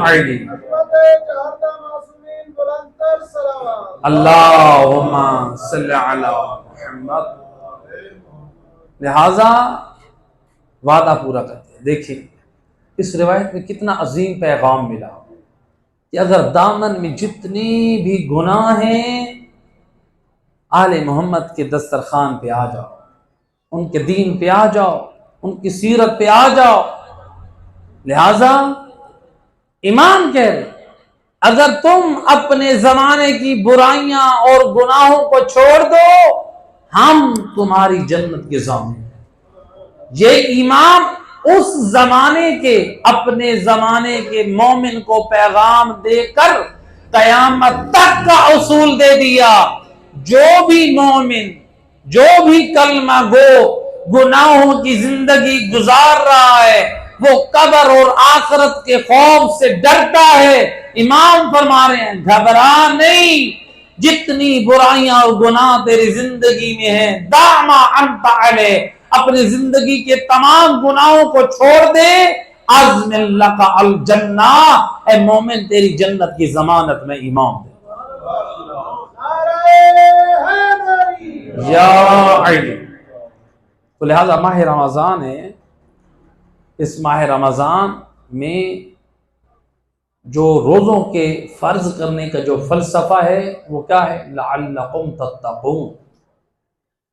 علی، حضرت چہردہ معصومین بلند تر صلوات. اللہم صلی علی محمد. لہذا وعدہ پورا کرتے ہیں. دیکھیں اس روایت میں کتنا عظیم پیغام ملا کہ اگر دامن میں جتنی بھی گناہ ہیں آل محمد کے دسترخوان پہ آ جاؤ، ان کے دین پہ آ جاؤ، ان کی سیرت پہ آ جاؤ. لہذا امام کہہ رہے اگر تم اپنے زمانے کی برائیاں اور گناہوں کو چھوڑ دو ہم تمہاری جنت کے ضامن. یہ امام اس زمانے کے، اپنے زمانے کے مومن کو پیغام دے کر قیامت تک کا اصول دے دیا. جو بھی مومن، جو بھی کلمہ گو گناہوں کی زندگی گزار رہا ہے وہ قبر اور آخرت کے خوف سے ڈرتا ہے. امام فرما رہے ہیں گھبرا نہیں، جتنی برائیاں اور گناہ تیری زندگی میں ہیں دعما انت علیہ، اپنی زندگی کے تمام گناہوں کو چھوڑ دے. عزم لک الجنہ، اے مومن تیری جنت کی ضمانت میں امام دے. نعرہ یا علی۔ تو لہذا ماہ رمضان ہے، اس ماہ رمضان میں جو روزوں کے فرض کرنے کا جو فلسفہ ہے وہ کیا ہے؟ لعلکم تتقون،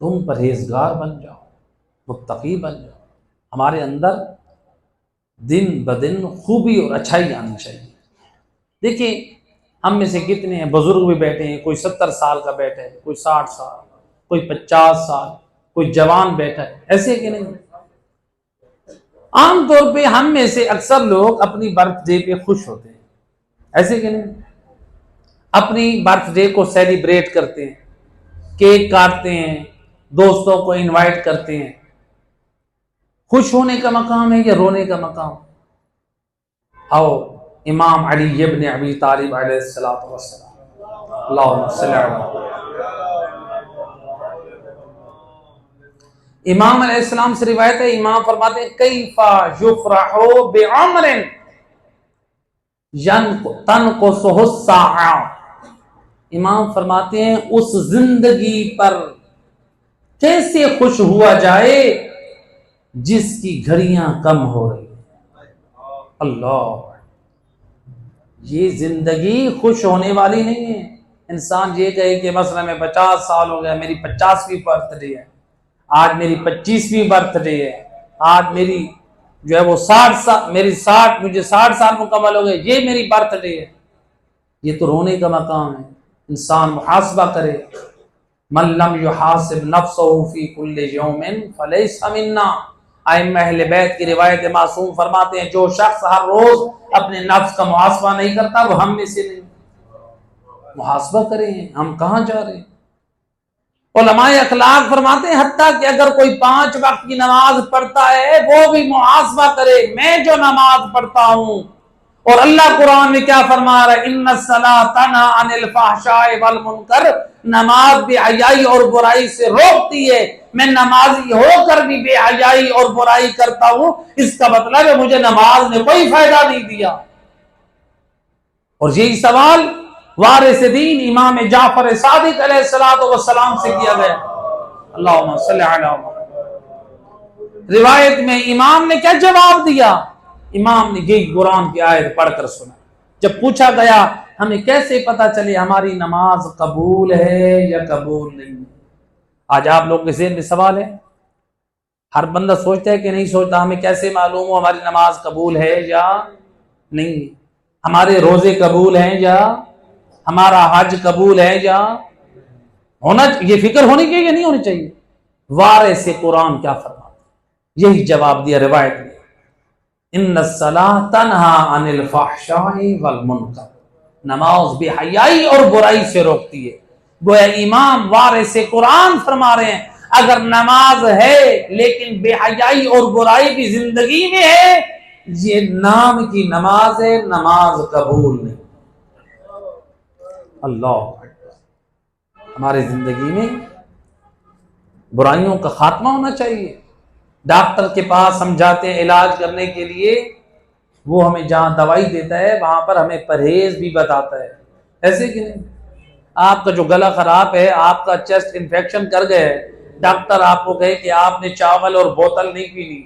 تم پرہیزگار بن جاؤ، متقی بن جاؤ، ہمارے اندر دن بدن خوبی اور اچھائی آنی چاہیے۔ دیکھیں ہم میں سے کتنے ہیں بزرگ بھی بیٹھے ہیں، کوئی 70 سال کا بیٹھا ہے، کوئی 60 سال، کوئی 50 سال، کوئی جوان بیٹھا ہے، ایسے کہ نہیں؟ عام طور پہ ہم میں سے اکثر لوگ اپنی برتھ ڈے پہ خوش ہوتے ہیں، ایسے کہ نہیں؟ اپنی برتھ ڈے کو سیلیبریٹ کرتے ہیں، کیک کاٹتے ہیں، دوستوں کو انوائٹ کرتے ہیں۔ خوش ہونے کا مقام ہے یا رونے کا مقام؟ آؤ امام علی ابن ابی طالب علیہ السلام، اللہم صلی علی، امام علیہ السلام سے روایت ہے، امام فرماتے ہیں کیف یفرح بعمر تنقصہ الساعہ، امام فرماتے ہیں اس زندگی پر کیسے خوش ہوا جائے جس کی گھڑیاں کم ہو رہی ہیں۔ اللہ، یہ زندگی خوش ہونے والی نہیں ہے۔ انسان یہ کہے کہ مثلا میں 50 سال ہو گیا، میری 50ویں برتھ ڈے ہے، آج میری 25ویں برتھ ڈے ہے، آج میری جو ہے وہ 60 سال، مجھے 60 سال مکمل ہو گئے، یہ میری برتھ ڈے ہے۔ یہ تو رونے کا مقام ہے۔ انسان محاسبہ کرے، من لم یحاسب نفسہ فی کل یوم فلیس منا، ائمہ اہل بیت کی روایت معصوم فرماتے ہیں جو شخص ہر روز اپنے نفس کا محاسبہ نہیں کرتا وہ ہم میں سے نہیں۔ محاسبہ کریں، ہم کہاں جا رہے ہیں؟ علماء اخلاق فرماتے ہیں حتیٰ کہ اگر کوئی 5 وقت کی نماز پڑھتا ہے وہ بھی محاسبہ کرے، میں جو نماز پڑھتا ہوں، اور اللہ قرآن میں کیا فرما رہا ہے؟ ان الصلاۃ تنہی عن الفحشاء والمنکر، نماز بے حیائی اور برائی سے روکتی ہے، میں نمازی ہو کر بھی بے حیائی اور برائی کرتا ہوں، اس کا مطلب ہے مجھے نماز نے کوئی فائدہ نہیں دیا۔ اور یہی سوال وارث دین امام جعفر صادق علیہ السلام سے کیا گیا، اللہم صلی علی محمد۔ روایت میں امام نے کیا جواب دیا؟ امام نے یہی قرآن کی آیت پڑھ کر سنا۔ جب پوچھا گیا ہمیں کیسے پتا چلے ہماری نماز قبول ہے یا قبول نہیں؟ آج آپ لوگ کے ذہن میں سوال ہے، ہر بندہ سوچتا ہے کہ نہیں سوچتا ہمیں کیسے معلوم ہو ہماری نماز قبول ہے یا نہیں، ہمارے روزے قبول ہیں یا ہمارا حج قبول ہے یا ہونا، یہ فکر ہونی چاہیے یا نہیں ہونی چاہیے؟ وارث قرآن کیا فرماتے؟ یہی جواب دیا روایت میں، ان الصلاۃ تنہی عن الفحشاء والمنکر، نماز بے حیائی اور برائی سے روکتی ہے۔ گویا امام وارث قرآن فرما رہے ہیں اگر نماز ہے لیکن بے حیائی اور برائی بھی زندگی میں ہے، یہ نام کی نماز ہے، نماز قبول نہیں۔ اللہ، ہمارے زندگی میں برائیوں کا خاتمہ ہونا چاہیے۔ ڈاکٹر کے پاس ہم جاتے ہیں علاج کرنے کے لیے، وہ ہمیں جہاں دوائی دیتا ہے وہاں پر ہمیں پرہیز بھی بتاتا ہے، ایسے کہ نہیں؟ آپ کا جو گلا خراب ہے، آپ کا چیسٹ انفیکشن کر گئے، ڈاکٹر آپ کو کہے کہ آپ نے چاول اور بوتل نہیں پینی،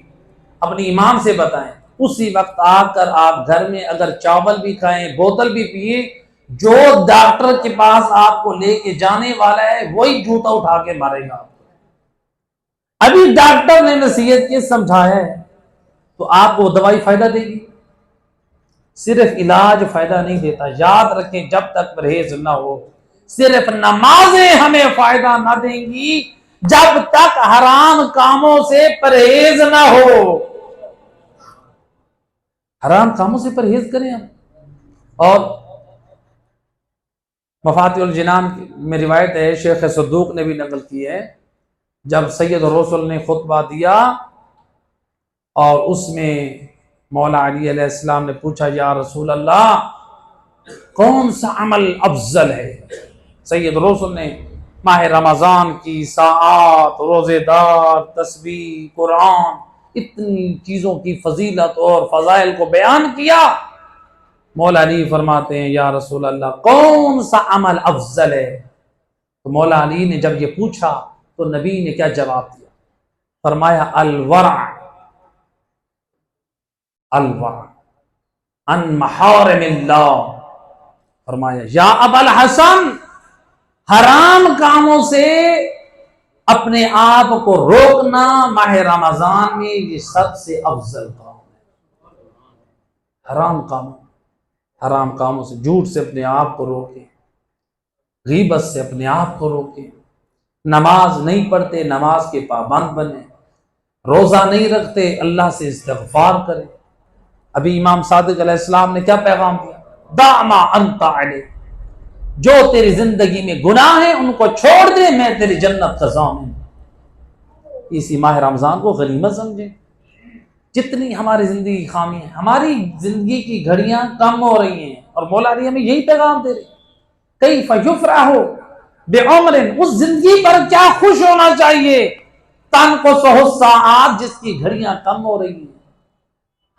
اپنی امام سے بتائیں، اسی وقت آ کر آپ گھر میں اگر چاول بھی کھائیں بوتل بھی پیے، جو ڈاکٹر کے پاس آپ کو لے کے جانے والا ہے وہی جوتا اٹھا کے مارے گا۔ ابھی ڈاکٹر نے نصیحت کی سمجھایا ہے تو آپ کو دوائی فائدہ دے گی؟ صرف علاج فائدہ نہیں دیتا، یاد رکھیں جب تک پرہیز نہ ہو، صرف نمازیں ہمیں فائدہ نہ دیں گی جب تک حرام کاموں سے پرہیز نہ ہو۔ حرام کاموں سے پرہیز کریں ہم۔ اور مفاتیح الجنان میں روایت ہے، شیخ صدوق نے بھی نقل کی ہے، جب سید الرسل نے خطبہ دیا اور اس میں مولا علی علیہ السلام نے پوچھا یا رسول اللہ کون سا عمل افضل ہے؟ سید الرسل نے ماہ رمضان کی ساعات، روزے دار، تسبیح، قرآن، اتنی چیزوں کی فضیلت اور فضائل کو بیان کیا۔ مولا علی فرماتے ہیں یا رسول اللہ کون سا عمل افضل ہے؟ تو مولا علی نے جب یہ پوچھا تو نبی نے کیا جواب دیا؟ فرمایا الورع الورع ان محارم اللہ، فرمایا یا ابا الحسن، حرام کاموں سے اپنے آپ کو روکنا ماہ رمضان میں یہ سب سے افضل کام ہے۔ حرام کاموں سے، جھوٹ سے اپنے آپ کو روکیں، غیبت سے اپنے آپ کو روکیں، نماز نہیں پڑھتے نماز کے پابند بنیں، روزہ نہیں رکھتے اللہ سے استغفار کریں۔ ابھی امام صادق علیہ السلام نے کیا پیغام دیا؟ دع ما انت علیہ، جو تیری زندگی میں گناہ ہیں ان کو چھوڑ دے، میں تیری جنت کا ضامن ہوں۔ اسی ماہ رمضان کو غنیمت سمجھیں۔ جتنی ہماری زندگی کی خامی ہے، ہماری زندگی کی گھڑیاں کم ہو رہی ہیں، اور مولا علی ہمیں یہی پیغام دے رہے، کیف یفرح بعمر، اس زندگی پر کیا خوش ہونا چاہیے، تنقص الساعات، جس کی گھڑیاں کم ہو رہی ہیں۔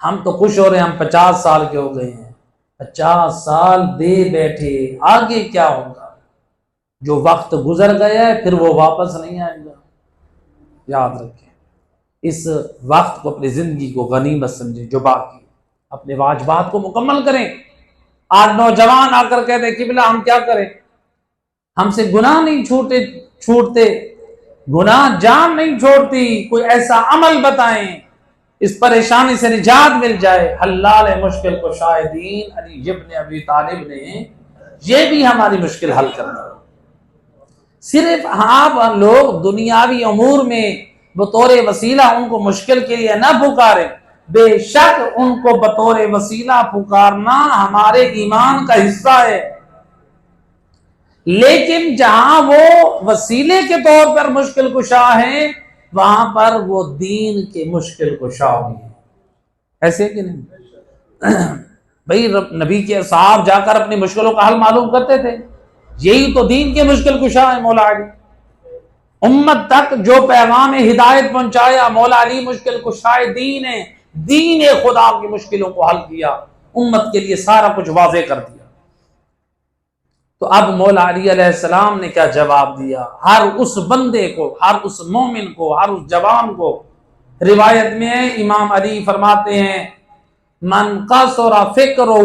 ہم تو خوش ہو رہے ہیں، ہم 50 سال کے ہو گئے ہیں، 50 سال دے بیٹھے، آگے کیا ہوگا؟ جو وقت گزر گیا ہے پھر وہ واپس نہیں آئے گا۔ یاد رکھیں، اس وقت کو، اپنی زندگی کو غنیمت سمجھیں، جو باقی اپنے واجبات کو مکمل کریں۔ آج نوجوان آ کر کہتے ہیں قبلہ ہم کیا کریں، ہم سے گناہ نہیں چھوٹتے، گناہ جان نہیں چھوڑتی، کوئی ایسا عمل بتائیں اس پریشانی سے نجات مل جائے۔ حلال مشکل کشا دین علی ابن ابی طالب نے یہ بھی ہماری مشکل حل کرنا۔ صرف آپ لوگ دنیاوی امور میں بطور وسیلہ ان کو مشکل کے لیے نہ پکاریں، بے شک ان کو بطور وسیلہ پکارنا ہمارے ایمان کا حصہ ہے، لیکن جہاں وہ وسیلے کے طور پر مشکل کشا ہیں وہاں پر وہ دین کے مشکل کشا بھی ہیں۔ ایسے کہ نہیں؟ بھئی نبی کے صحابہ جا کر اپنی مشکلوں کا حل معلوم کرتے تھے، یہی تو دین کے مشکل کشا ہے۔ مولا علی امت تک جو پیغام ہدایت پہنچایا، مولا علی مشکل کشائے دین ہے، دین خدا کی مشکلوں کو حل کیا، امت کے لیے سارا کچھ واضح کر دیا۔ تو اب مولا علی علیہ السلام نے کیا جواب دیا؟ ہر اس بندے کو، ہر اس مومن کو، ہر اس جوان کو، روایت میں امام علی فرماتے ہیں من قصر فکرہ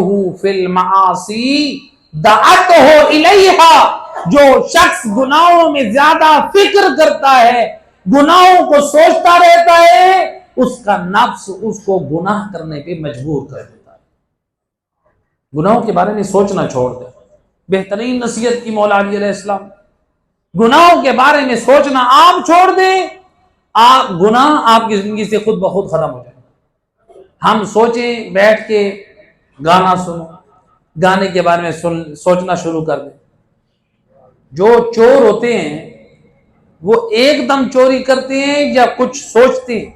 فی المعاصی دعتہ الیہا، جو شخص گناہوں میں زیادہ فکر کرتا ہے، گناہوں کو سوچتا رہتا ہے، اس کا نفس اس کو گناہ کرنے پہ مجبور کر دیتا ہے۔ گناہوں کے بارے میں سوچنا چھوڑ دے، بہترین نصیحت کی مولا علی علیہ السلام، گناہوں کے بارے میں سوچنا آپ چھوڑ دیں، آپ گناہ آپ کی زندگی سے خود بخود ختم ہو جائے۔ ہم سوچیں بیٹھ کے گانا سنو، گانے کے بارے میں سوچنا شروع کر دیں۔ جو چور ہوتے ہیں وہ ایک دم چوری کرتے ہیں یا کچھ سوچتے ہیں؟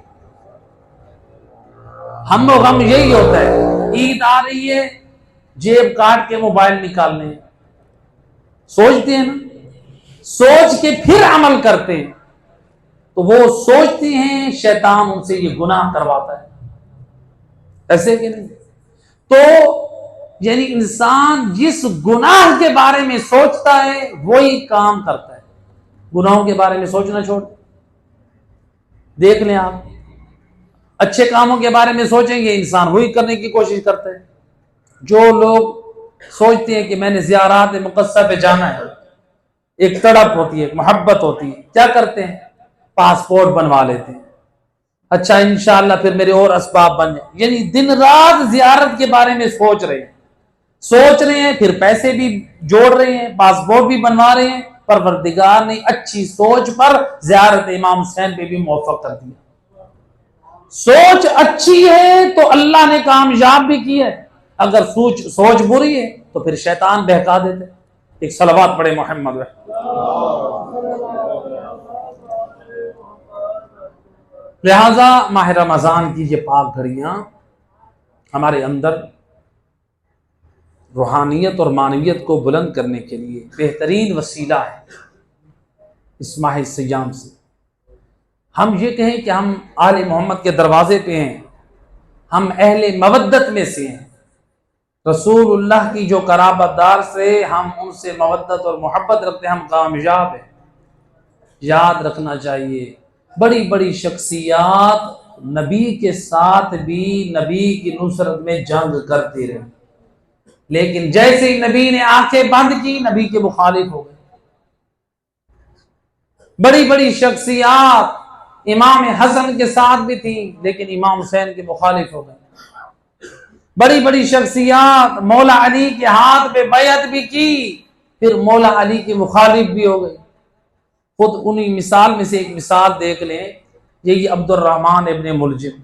ہم و غم یہی ہوتا ہے، عید آ رہی ہے جیب کاٹ کے موبائل نکالنے ہیں، سوچتے ہیں نا، سوچ کے پھر عمل کرتے ہیں، تو وہ سوچتے ہیں شیطان ان سے یہ گناہ کرواتا ہے، ایسے کہ نہیں؟ تو یعنی انسان جس گناہ کے بارے میں سوچتا ہے وہی کام کرتا ہے۔ گناہوں کے بارے میں سوچنا چھوڑ، دیکھ لیں آپ، اچھے کاموں کے بارے میں سوچیں گے انسان وہی کرنے کی کوشش کرتا ہے۔ جو لوگ سوچتے ہیں کہ میں نے زیارات مقدسہ پہ جانا ہے، ایک تڑپ ہوتی ہے، ایک محبت ہوتی ہے، کیا کرتے ہیں؟ پاسپورٹ بنوا لیتے ہیں، اچھا انشاءاللہ پھر میرے اور اسباب بن جائیں، یعنی دن رات زیارت کے بارے میں سوچ رہے ہیں، پھر پیسے بھی جوڑ رہے ہیں، پاسپورٹ بھی بنوا رہے ہیں، پروردگار نے اچھی سوچ پر زیارت امام حسین پہ بھی موفق کر دیا۔ سوچ اچھی ہے تو اللہ نے کامیاب بھی کی ہے، اگر سوچ بری ہے تو پھر شیطان بہکا دیتے۔ ایک صلوات پڑھے محمد رہ۔ لہذا ماہ رمضان کی یہ پاک گھڑیاں ہمارے اندر روحانیت اور معنویت کو بلند کرنے کے لیے بہترین وسیلہ ہے۔ اس ماہ سیام سے ہم یہ کہیں کہ ہم آل محمد کے دروازے پہ ہیں، ہم اہل مودت میں سے ہیں، رسول اللہ کی جو قرابت دار سے ہم ان سے مودت اور محبت رکھتے ہیں، ہم کامیاب ہیں۔ یاد رکھنا چاہیے بڑی بڑی شخصیات نبی کے ساتھ بھی نبی کی نصرت میں جنگ کرتی رہی، لیکن جیسے ہی نبی نے آنکھیں بند کی نبی کے مخالف ہو گئے۔ بڑی بڑی شخصیات امام حسن کے ساتھ بھی تھی لیکن امام حسین کے مخالف ہو گئے۔ بڑی بڑی شخصیات مولا علی کے ہاتھ پہ بیعت بھی کی، پھر مولا علی کے مخالف بھی ہو گئی۔ خود انہی مثال میں سے ایک مثال دیکھ لیں، یہی عبد الرحمن ابن ملجم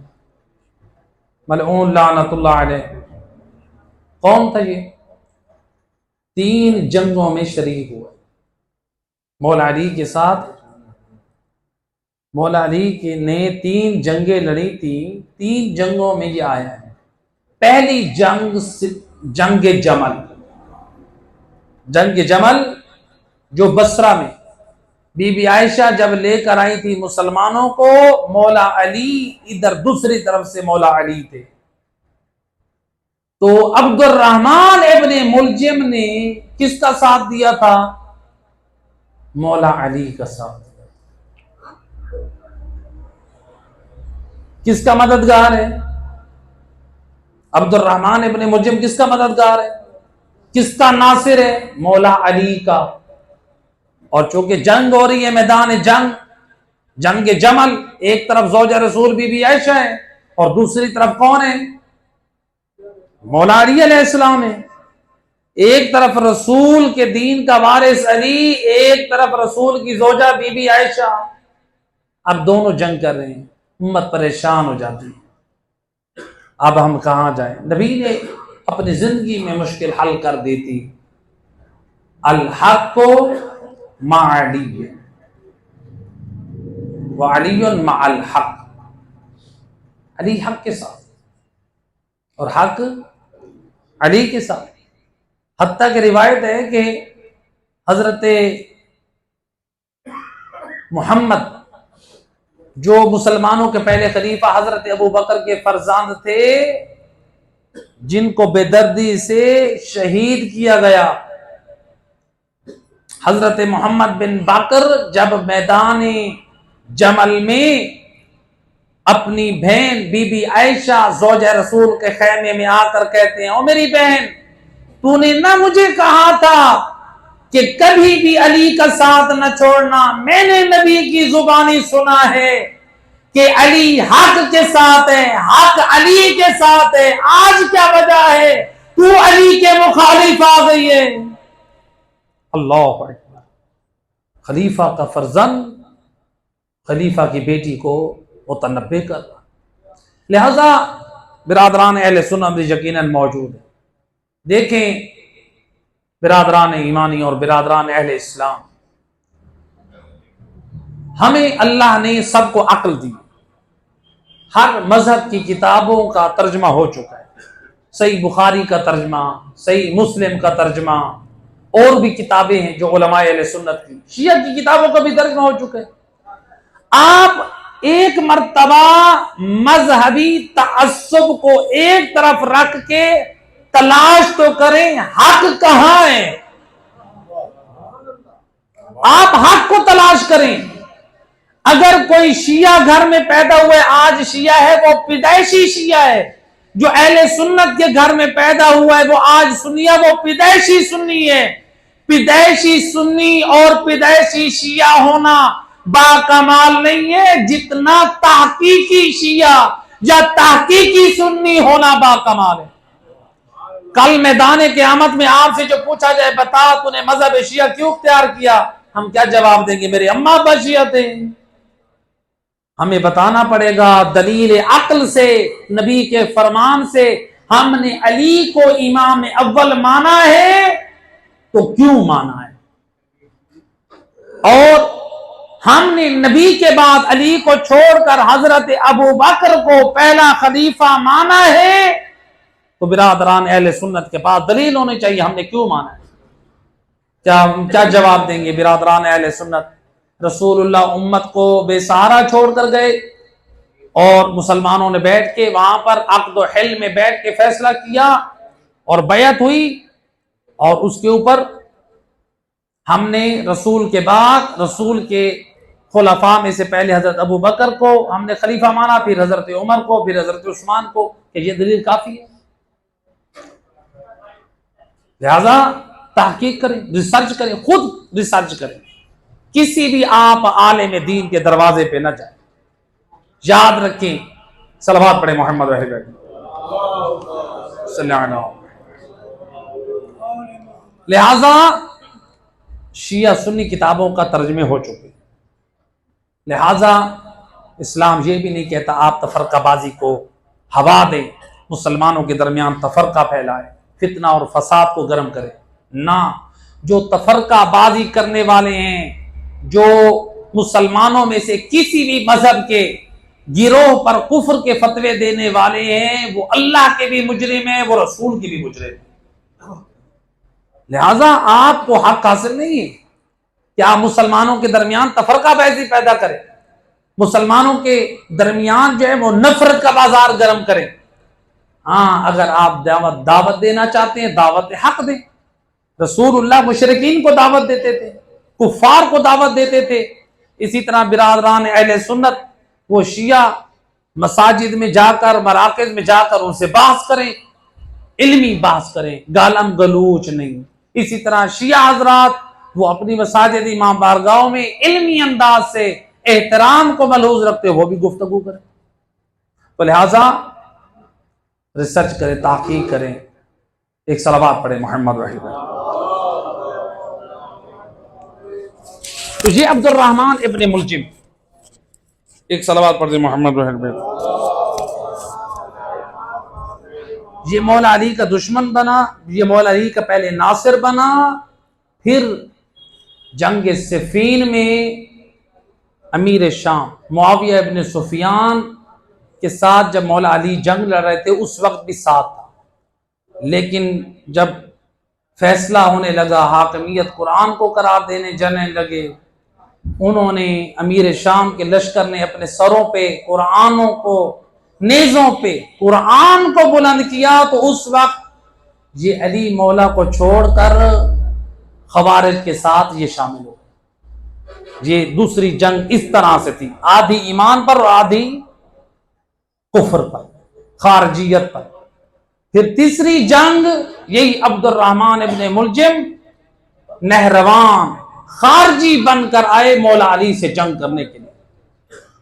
ملعون لعنت اللہ علیہ، کون تھا یہ؟ 3 جنگوں میں شریک ہوا مولا علی کے ساتھ۔ مولا علی نے 3 جنگیں لڑی تھی، 3 جنگوں میں یہ آیا ہے۔ پہلی جنگ جنگ جمل، جنگ جمل جو بصرہ میں بی بی عائشہ جب لے کر آئی تھی مسلمانوں کو، مولا علی ادھر دوسری طرف سے مولا علی تھے، تو عبد الرحمن ابن ملجم نے کس کا ساتھ دیا تھا؟ مولا علی کا ساتھ۔ کس کا مددگار ہے؟ عبد الرحمن ابن ملجم کس کا مددگار ہے؟ کس کا ناصر ہے؟ مولا علی کا۔ اور چونکہ جنگ ہو رہی ہے، میدان جنگ، جنگ جمل، ایک طرف زوجہ رسول بی بی عائشہ ہے اور دوسری طرف کون ہے؟ مولا علی علیہ السلام ہے۔ ایک طرف رسول کے دین کا وارث علی، ایک طرف رسول کی زوجہ بی بی عائشہ، اب دونوں جنگ کر رہے ہیں، امت پریشان ہو جاتی ہے، اب ہم کہاں جائیں؟ نبی نے اپنی زندگی میں مشکل حل کر دی تھی، الحق مع علی وعلی مع الحق، علی حق کے ساتھ اور حق علی کے ساتھ۔ حتیٰ کہ روایت ہے کہ حضرت محمد جو مسلمانوں کے پہلے خلیفہ حضرت ابو بکر کے فرزند تھے، جن کو بے دردی سے شہید کیا گیا، حضرت محمد بن باقر جب میدان جمل میں اپنی بہن بی بی عائشہ زوجہ رسول کے خیمے میں آ کر کہتے ہیں، او میری بہن، تو نے نہ مجھے کہا تھا کہ کبھی بھی علی کا ساتھ نہ چھوڑنا؟ میں نے نبی کی زبانی سنا ہے کہ علی حق کے ساتھ ہے، حق علی کے ساتھ ہے، آج کیا وجہ ہے تو علی کے مخالف آ گئی ہے؟ اللہ اکبر، خلیفہ کا فرزند خلیفہ کی بیٹی کو متنبہ کر رہا۔ لہذا برادران اہل سنت یقیناً موجود ہیں۔ دیکھیں برادران ایمانی اور برادران اہل اسلام، ہمیں اللہ نے سب کو عقل دی، ہر مذہب کی کتابوں کا ترجمہ ہو چکا ہے، صحیح بخاری کا ترجمہ، صحیح مسلم کا ترجمہ، اور بھی کتابیں ہیں جو علماء اہل سنت کی، شیعہ کی کتابوں کا بھی ترجمہ ہو چکا ہے۔ آپ ایک مرتبہ مذہبی تعصب کو ایک طرف رکھ کے تلاش تو کریں حق کہاں ہے، آپ حق کو تلاش کریں۔ اگر کوئی شیعہ گھر میں پیدا ہوئے آج شیعہ ہے، وہ پیدائشی شیعہ ہے، جو اہل سنت کے گھر میں پیدا ہوا ہے وہ آج سنی ہے، وہ پیدائشی سنی ہے۔ پیدائشی سنی اور پیدائشی شیعہ ہونا با کمال نہیں ہے، جتنا تحقیقی شیعہ یا تحقیقی سنی ہونا با کمال ہے۔ کل میدان قیامت میں آپ سے جو پوچھا جائے، بتا تو نے مذہب شیعہ کیوں اختیار کیا، ہم کیا جواب دیں گے؟ میرے اماں ابا شیعہ تھے۔ ہمیں بتانا پڑے گا دلیل عقل سے، نبی کے فرمان سے، ہم نے علی کو امام اول مانا ہے تو کیوں مانا ہے، اور ہم نے نبی کے بعد علی کو چھوڑ کر حضرت ابو بکر کو پہلا خلیفہ مانا ہے، تو برادران اہل سنت کے پاس دلیل ہونی چاہیے ہم نے کیوں مانا ہے۔ کیا جواب دیں گے برادران اہل سنت؟ رسول اللہ امت کو بے سہارا چھوڑ کر گئے اور مسلمانوں نے بیٹھ کے وہاں پر عقد و حل میں بیٹھ کے فیصلہ کیا اور بیعت ہوئی، اور اس کے اوپر ہم نے رسول کے بعد رسول کے خلفاء میں سے پہلے حضرت ابو بکر کو ہم نے خلیفہ مانا، پھر حضرت عمر کو، پھر حضرت عثمان کو، کہ یہ دلیل کافی ہے۔ لہذا تحقیق کریں، ریسرچ کریں، خود ریسرچ کریں، کسی بھی آپ عالم دین کے دروازے پہ نہ جائیں۔ یاد رکھیں، صلوات پڑھیں محمد صلی اللہ علیہ وسلم۔ لہذا شیعہ سنی کتابوں کا ترجمے ہو چکے، لہذا اسلام یہ بھی نہیں کہتا آپ تفرقہ بازی کو ہوا دیں، مسلمانوں کے درمیان تفرقہ پھیلائے، فتنہ اور فساد کو گرم کرے۔ نہ، جو تفرقہ بازی کرنے والے ہیں، جو مسلمانوں میں سے کسی بھی مذہب کے گروہ پر کفر کے فتوے دینے والے ہیں، وہ اللہ کے بھی مجرم ہیں، وہ رسول کی بھی مجرم ہیں۔ لہذا آپ کو حق حاصل نہیں ہے کہ آپ مسلمانوں کے درمیان تفرقہ بازی پیدا کریں، مسلمانوں کے درمیان جو ہے وہ نفرت کا بازار گرم کریں۔ ہاں، اگر آپ دعوت دینا چاہتے ہیں، دعوت حق دیں۔ رسول اللہ مشرکین کو دعوت دیتے تھے، کفار کو دعوت دیتے تھے۔ اسی طرح برادران اہل سنت، وہ شیعہ مساجد میں جا کر، مراکز میں جا کر ان سے بحث کریں، علمی بحث کریں، گالم گلوچ نہیں۔ اسی طرح شیعہ حضرات وہ اپنی مساجد امام بارگاہوں میں علمی انداز سے احترام کو ملحوظ رکھتے وہ بھی گفتگو کریں۔ تو لہذا ریسرچ کریں، تحقیق کریں۔ ایک صلوات پڑھیں محمد رحیم۔ تو یہ عبد الرحمن ابن ملجم، ایک صلوات پڑھ دیں محمد رحیم۔ یہ مولا علی کا دشمن بنا، یہ مولا علی کا پہلے ناصر بنا، پھر جنگ صفین میں امیر شام معاویہ ابن سفیان کے ساتھ جب مولا علی جنگ لڑ رہے تھے اس وقت بھی ساتھ تھا، لیکن جب فیصلہ ہونے لگا، حاکمیت قرآن کو قرار دینے جانے لگے، انہوں نے امیر شام کے لشکر نے اپنے سروں پہ قرآنوں کو، نیزوں پہ قرآن کو بلند کیا، تو اس وقت یہ علی مولا کو چھوڑ کر خوارج کے ساتھ یہ شامل ہو گئے۔ یہ دوسری جنگ اس طرح سے تھی، آدھی ایمان پر اور آدھی کفر پر، خارجیت پر۔ پھر تیسری جنگ یہی عبد الرحمن ابن ملجم نہروان خارجی بن کر آئے مولا علی سے جنگ کرنے کے لیے،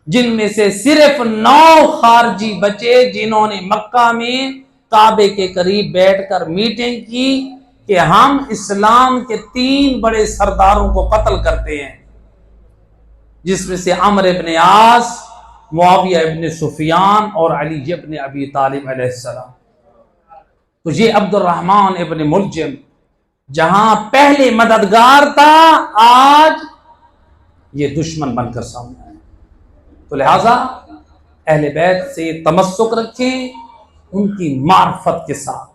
جن میں سے صرف 9 خارجی بچے جنہوں نے مکہ میں کعبے کے قریب بیٹھ کر میٹنگ کی کہ ہم اسلام کے 3 بڑے سرداروں کو قتل کرتے ہیں، جس میں سے عمرو ابن عاص، معاویہ ابن سفیان اور علی ابن ابی طالب علیہ السلام۔ تو یہ عبد الرحمن ابن ملجم جہاں پہلے مددگار تھا، آج یہ دشمن بن کر سامنے آیا۔ تو لہذا اہل بیت سے تمسک رکھیں، ان کی معرفت کے ساتھ،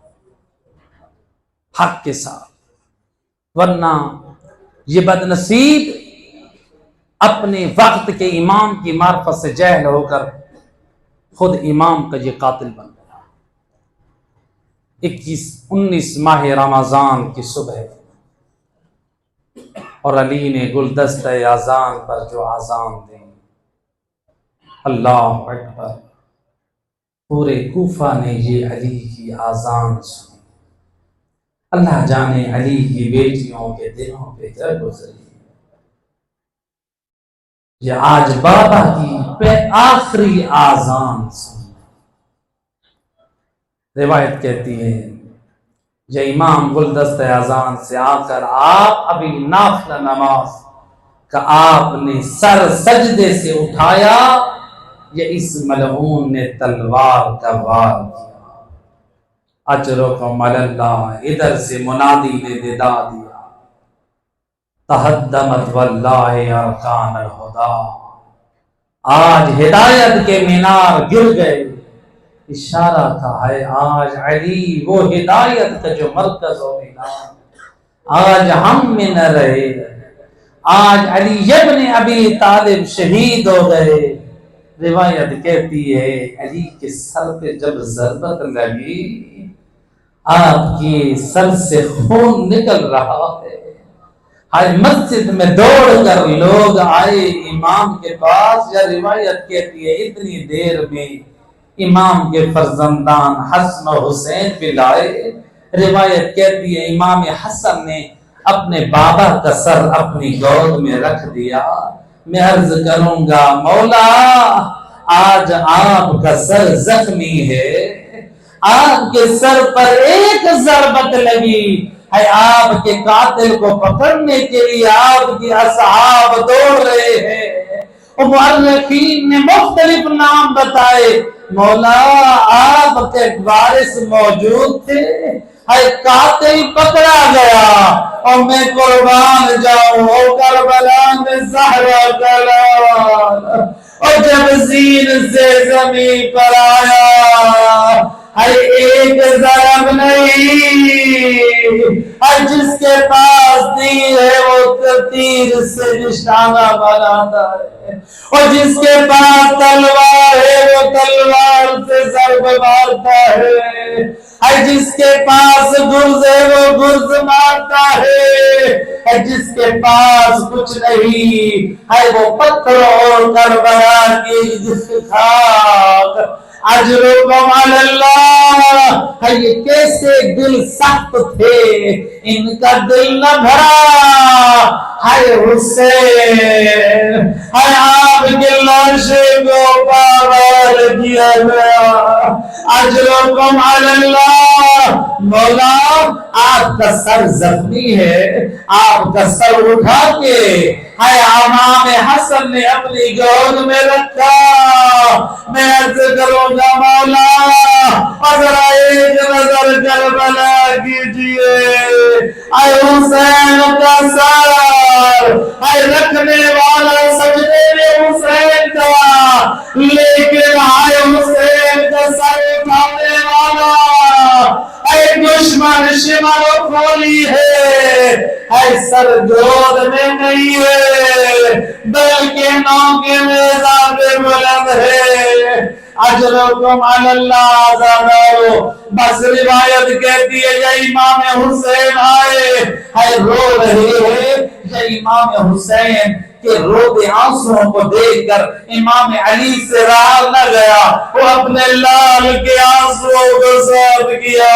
حق کے ساتھ، ورنہ یہ بدنصیب اپنے وقت کے امام کی معرفت سے جاہل ہو کر خود امام کا یہ قاتل بن گیا۔ 19 ماہ رمضان کی صبح، اور علی نے گلدستہ اذان پر جو اذان دی، اللہ اکبر، پورے کوفہ نے یہ علی کی اذان سنی۔ اللہ جانے علی کی بیٹیوں کے دلوں پہ کیا گزری۔ یہ آج بابا کی آخری اذان سنی۔ روایت کہتی ہے یہ امام گلدستہ اذان سے آ کر آپ ابھی نافلہ نماز کا آپ نے سر سجدے سے اٹھایا، یہ اس ملعون نے تلوار کا وار کیا۔ اجرکم علی اللہ، ادھر سے منادی نے ندا دیا، تہدمت واللہ ارکان الہدا، آج ہدایت کے مینار گر گئے۔ اشارہ تھا ہے آج علی وہ ہدایت کا جو مرکز و مینار، آج ہم میں نہ رہے، آج علی ابن ابی طالب شہید ہو گئے۔ روایت کہتی ہے علی کے سر پہ جب ضربت لگی، آپ کے سر سے خون نکل رہا ہے، ہر مسجد میں دوڑ کر لوگ آئے امام کے پاس، یا روایت کہتی ہے اتنی دیر میں امام کے فرزندان حسن و حسین بھی لائے۔ روایت کہتی ہے امام حسن نے اپنے بابا کا سر اپنی گود میں رکھ دیا۔ میں عرض کروں گا مولا آج آپ کا سر زخمی ہے، آپ کے سر پر ایک ضربت لگی ہے، آپ کے قاتل کو پکڑنے کے لیے آپ کے اصحاب دوڑ رہے ہیں۔ مؤرخین نے مختلف نام بتائے، مولا آپ کے وارث موجود تھے، قاتل پکڑا گیا، اور میں قربان جاؤں او کربلا میں زہرا کلال، اور جب زین سے زمین پر آیا ایک ضرب نہیں، جس کے پاس تیر ہے وہ تیر سے نشانہ بناتا ہے، اور جس کے پاس تلوار ہے وہ تلوار سے ضرب مارتا ہے، جس کے پاس گرز ہے وہ گرز مارتا ہے، جس کے پاس کچھ نہیں ہے وہ پتھر اور کربلا کی خاک۔ اجرکم علی اللہ، یہ کیسے دل سخت تھے، ان کا دل نہ بھرا، ہائے حسین، ہائے آپ کے لاشے کو پامال کیا گیا۔ اجرکم علی اللہ، مولا آپ کا سر زخمی ہے، آپ کا سر اٹھا کے ہائے امام حسن نے اپنی گود میں رکھا۔ میں عرض کروں گا مولا اگر ایک نظر کربلا کیجئے، اے حسین کا سر، اے رکھنے والا سجدے میں حسین کا، لیکن اے حسین کا سر اٹھانے والا اے دشمن شمال و کھولی ہے، اے سر گود میں نہیں ہے بلکہ نوکے میں زابے بلند ہے۔ اجرکم علی اللہ آزادارو، بس روایت کہتی ہے یا امام حسین آئے ہے رو رہے ہیں، یا امام حسین کہ روتے آنسوں کو دیکھ کر امام علی سے رہا نہ گیا، وہ اپنے لال کے آنسوں کو صاف کیا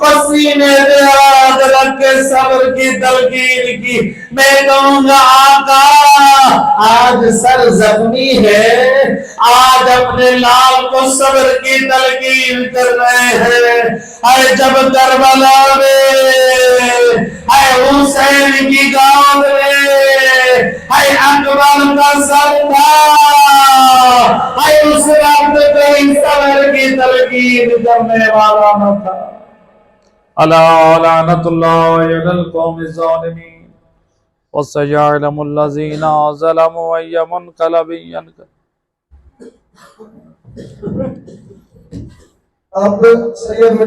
اور سینے پہ ہاتھ رکھ کے صبر کی تلقین کی۔ میں کہوں گا آقا آج سر زخمی ہے، آج اپنے لال کو صبر کی تلقین کر رہے ہیں۔ اے جب کربلا میں اے حسین کی گود میں اے اکبر کا سر تھا، اے اس وقت کوئی صبر کی تلقین کرنے والا نہ تھا۔ الا لعنت اللہ علی القوم الظالمین، وسيعلم الذين ظلموا أي منقلب ينقلبون۔ آپ سید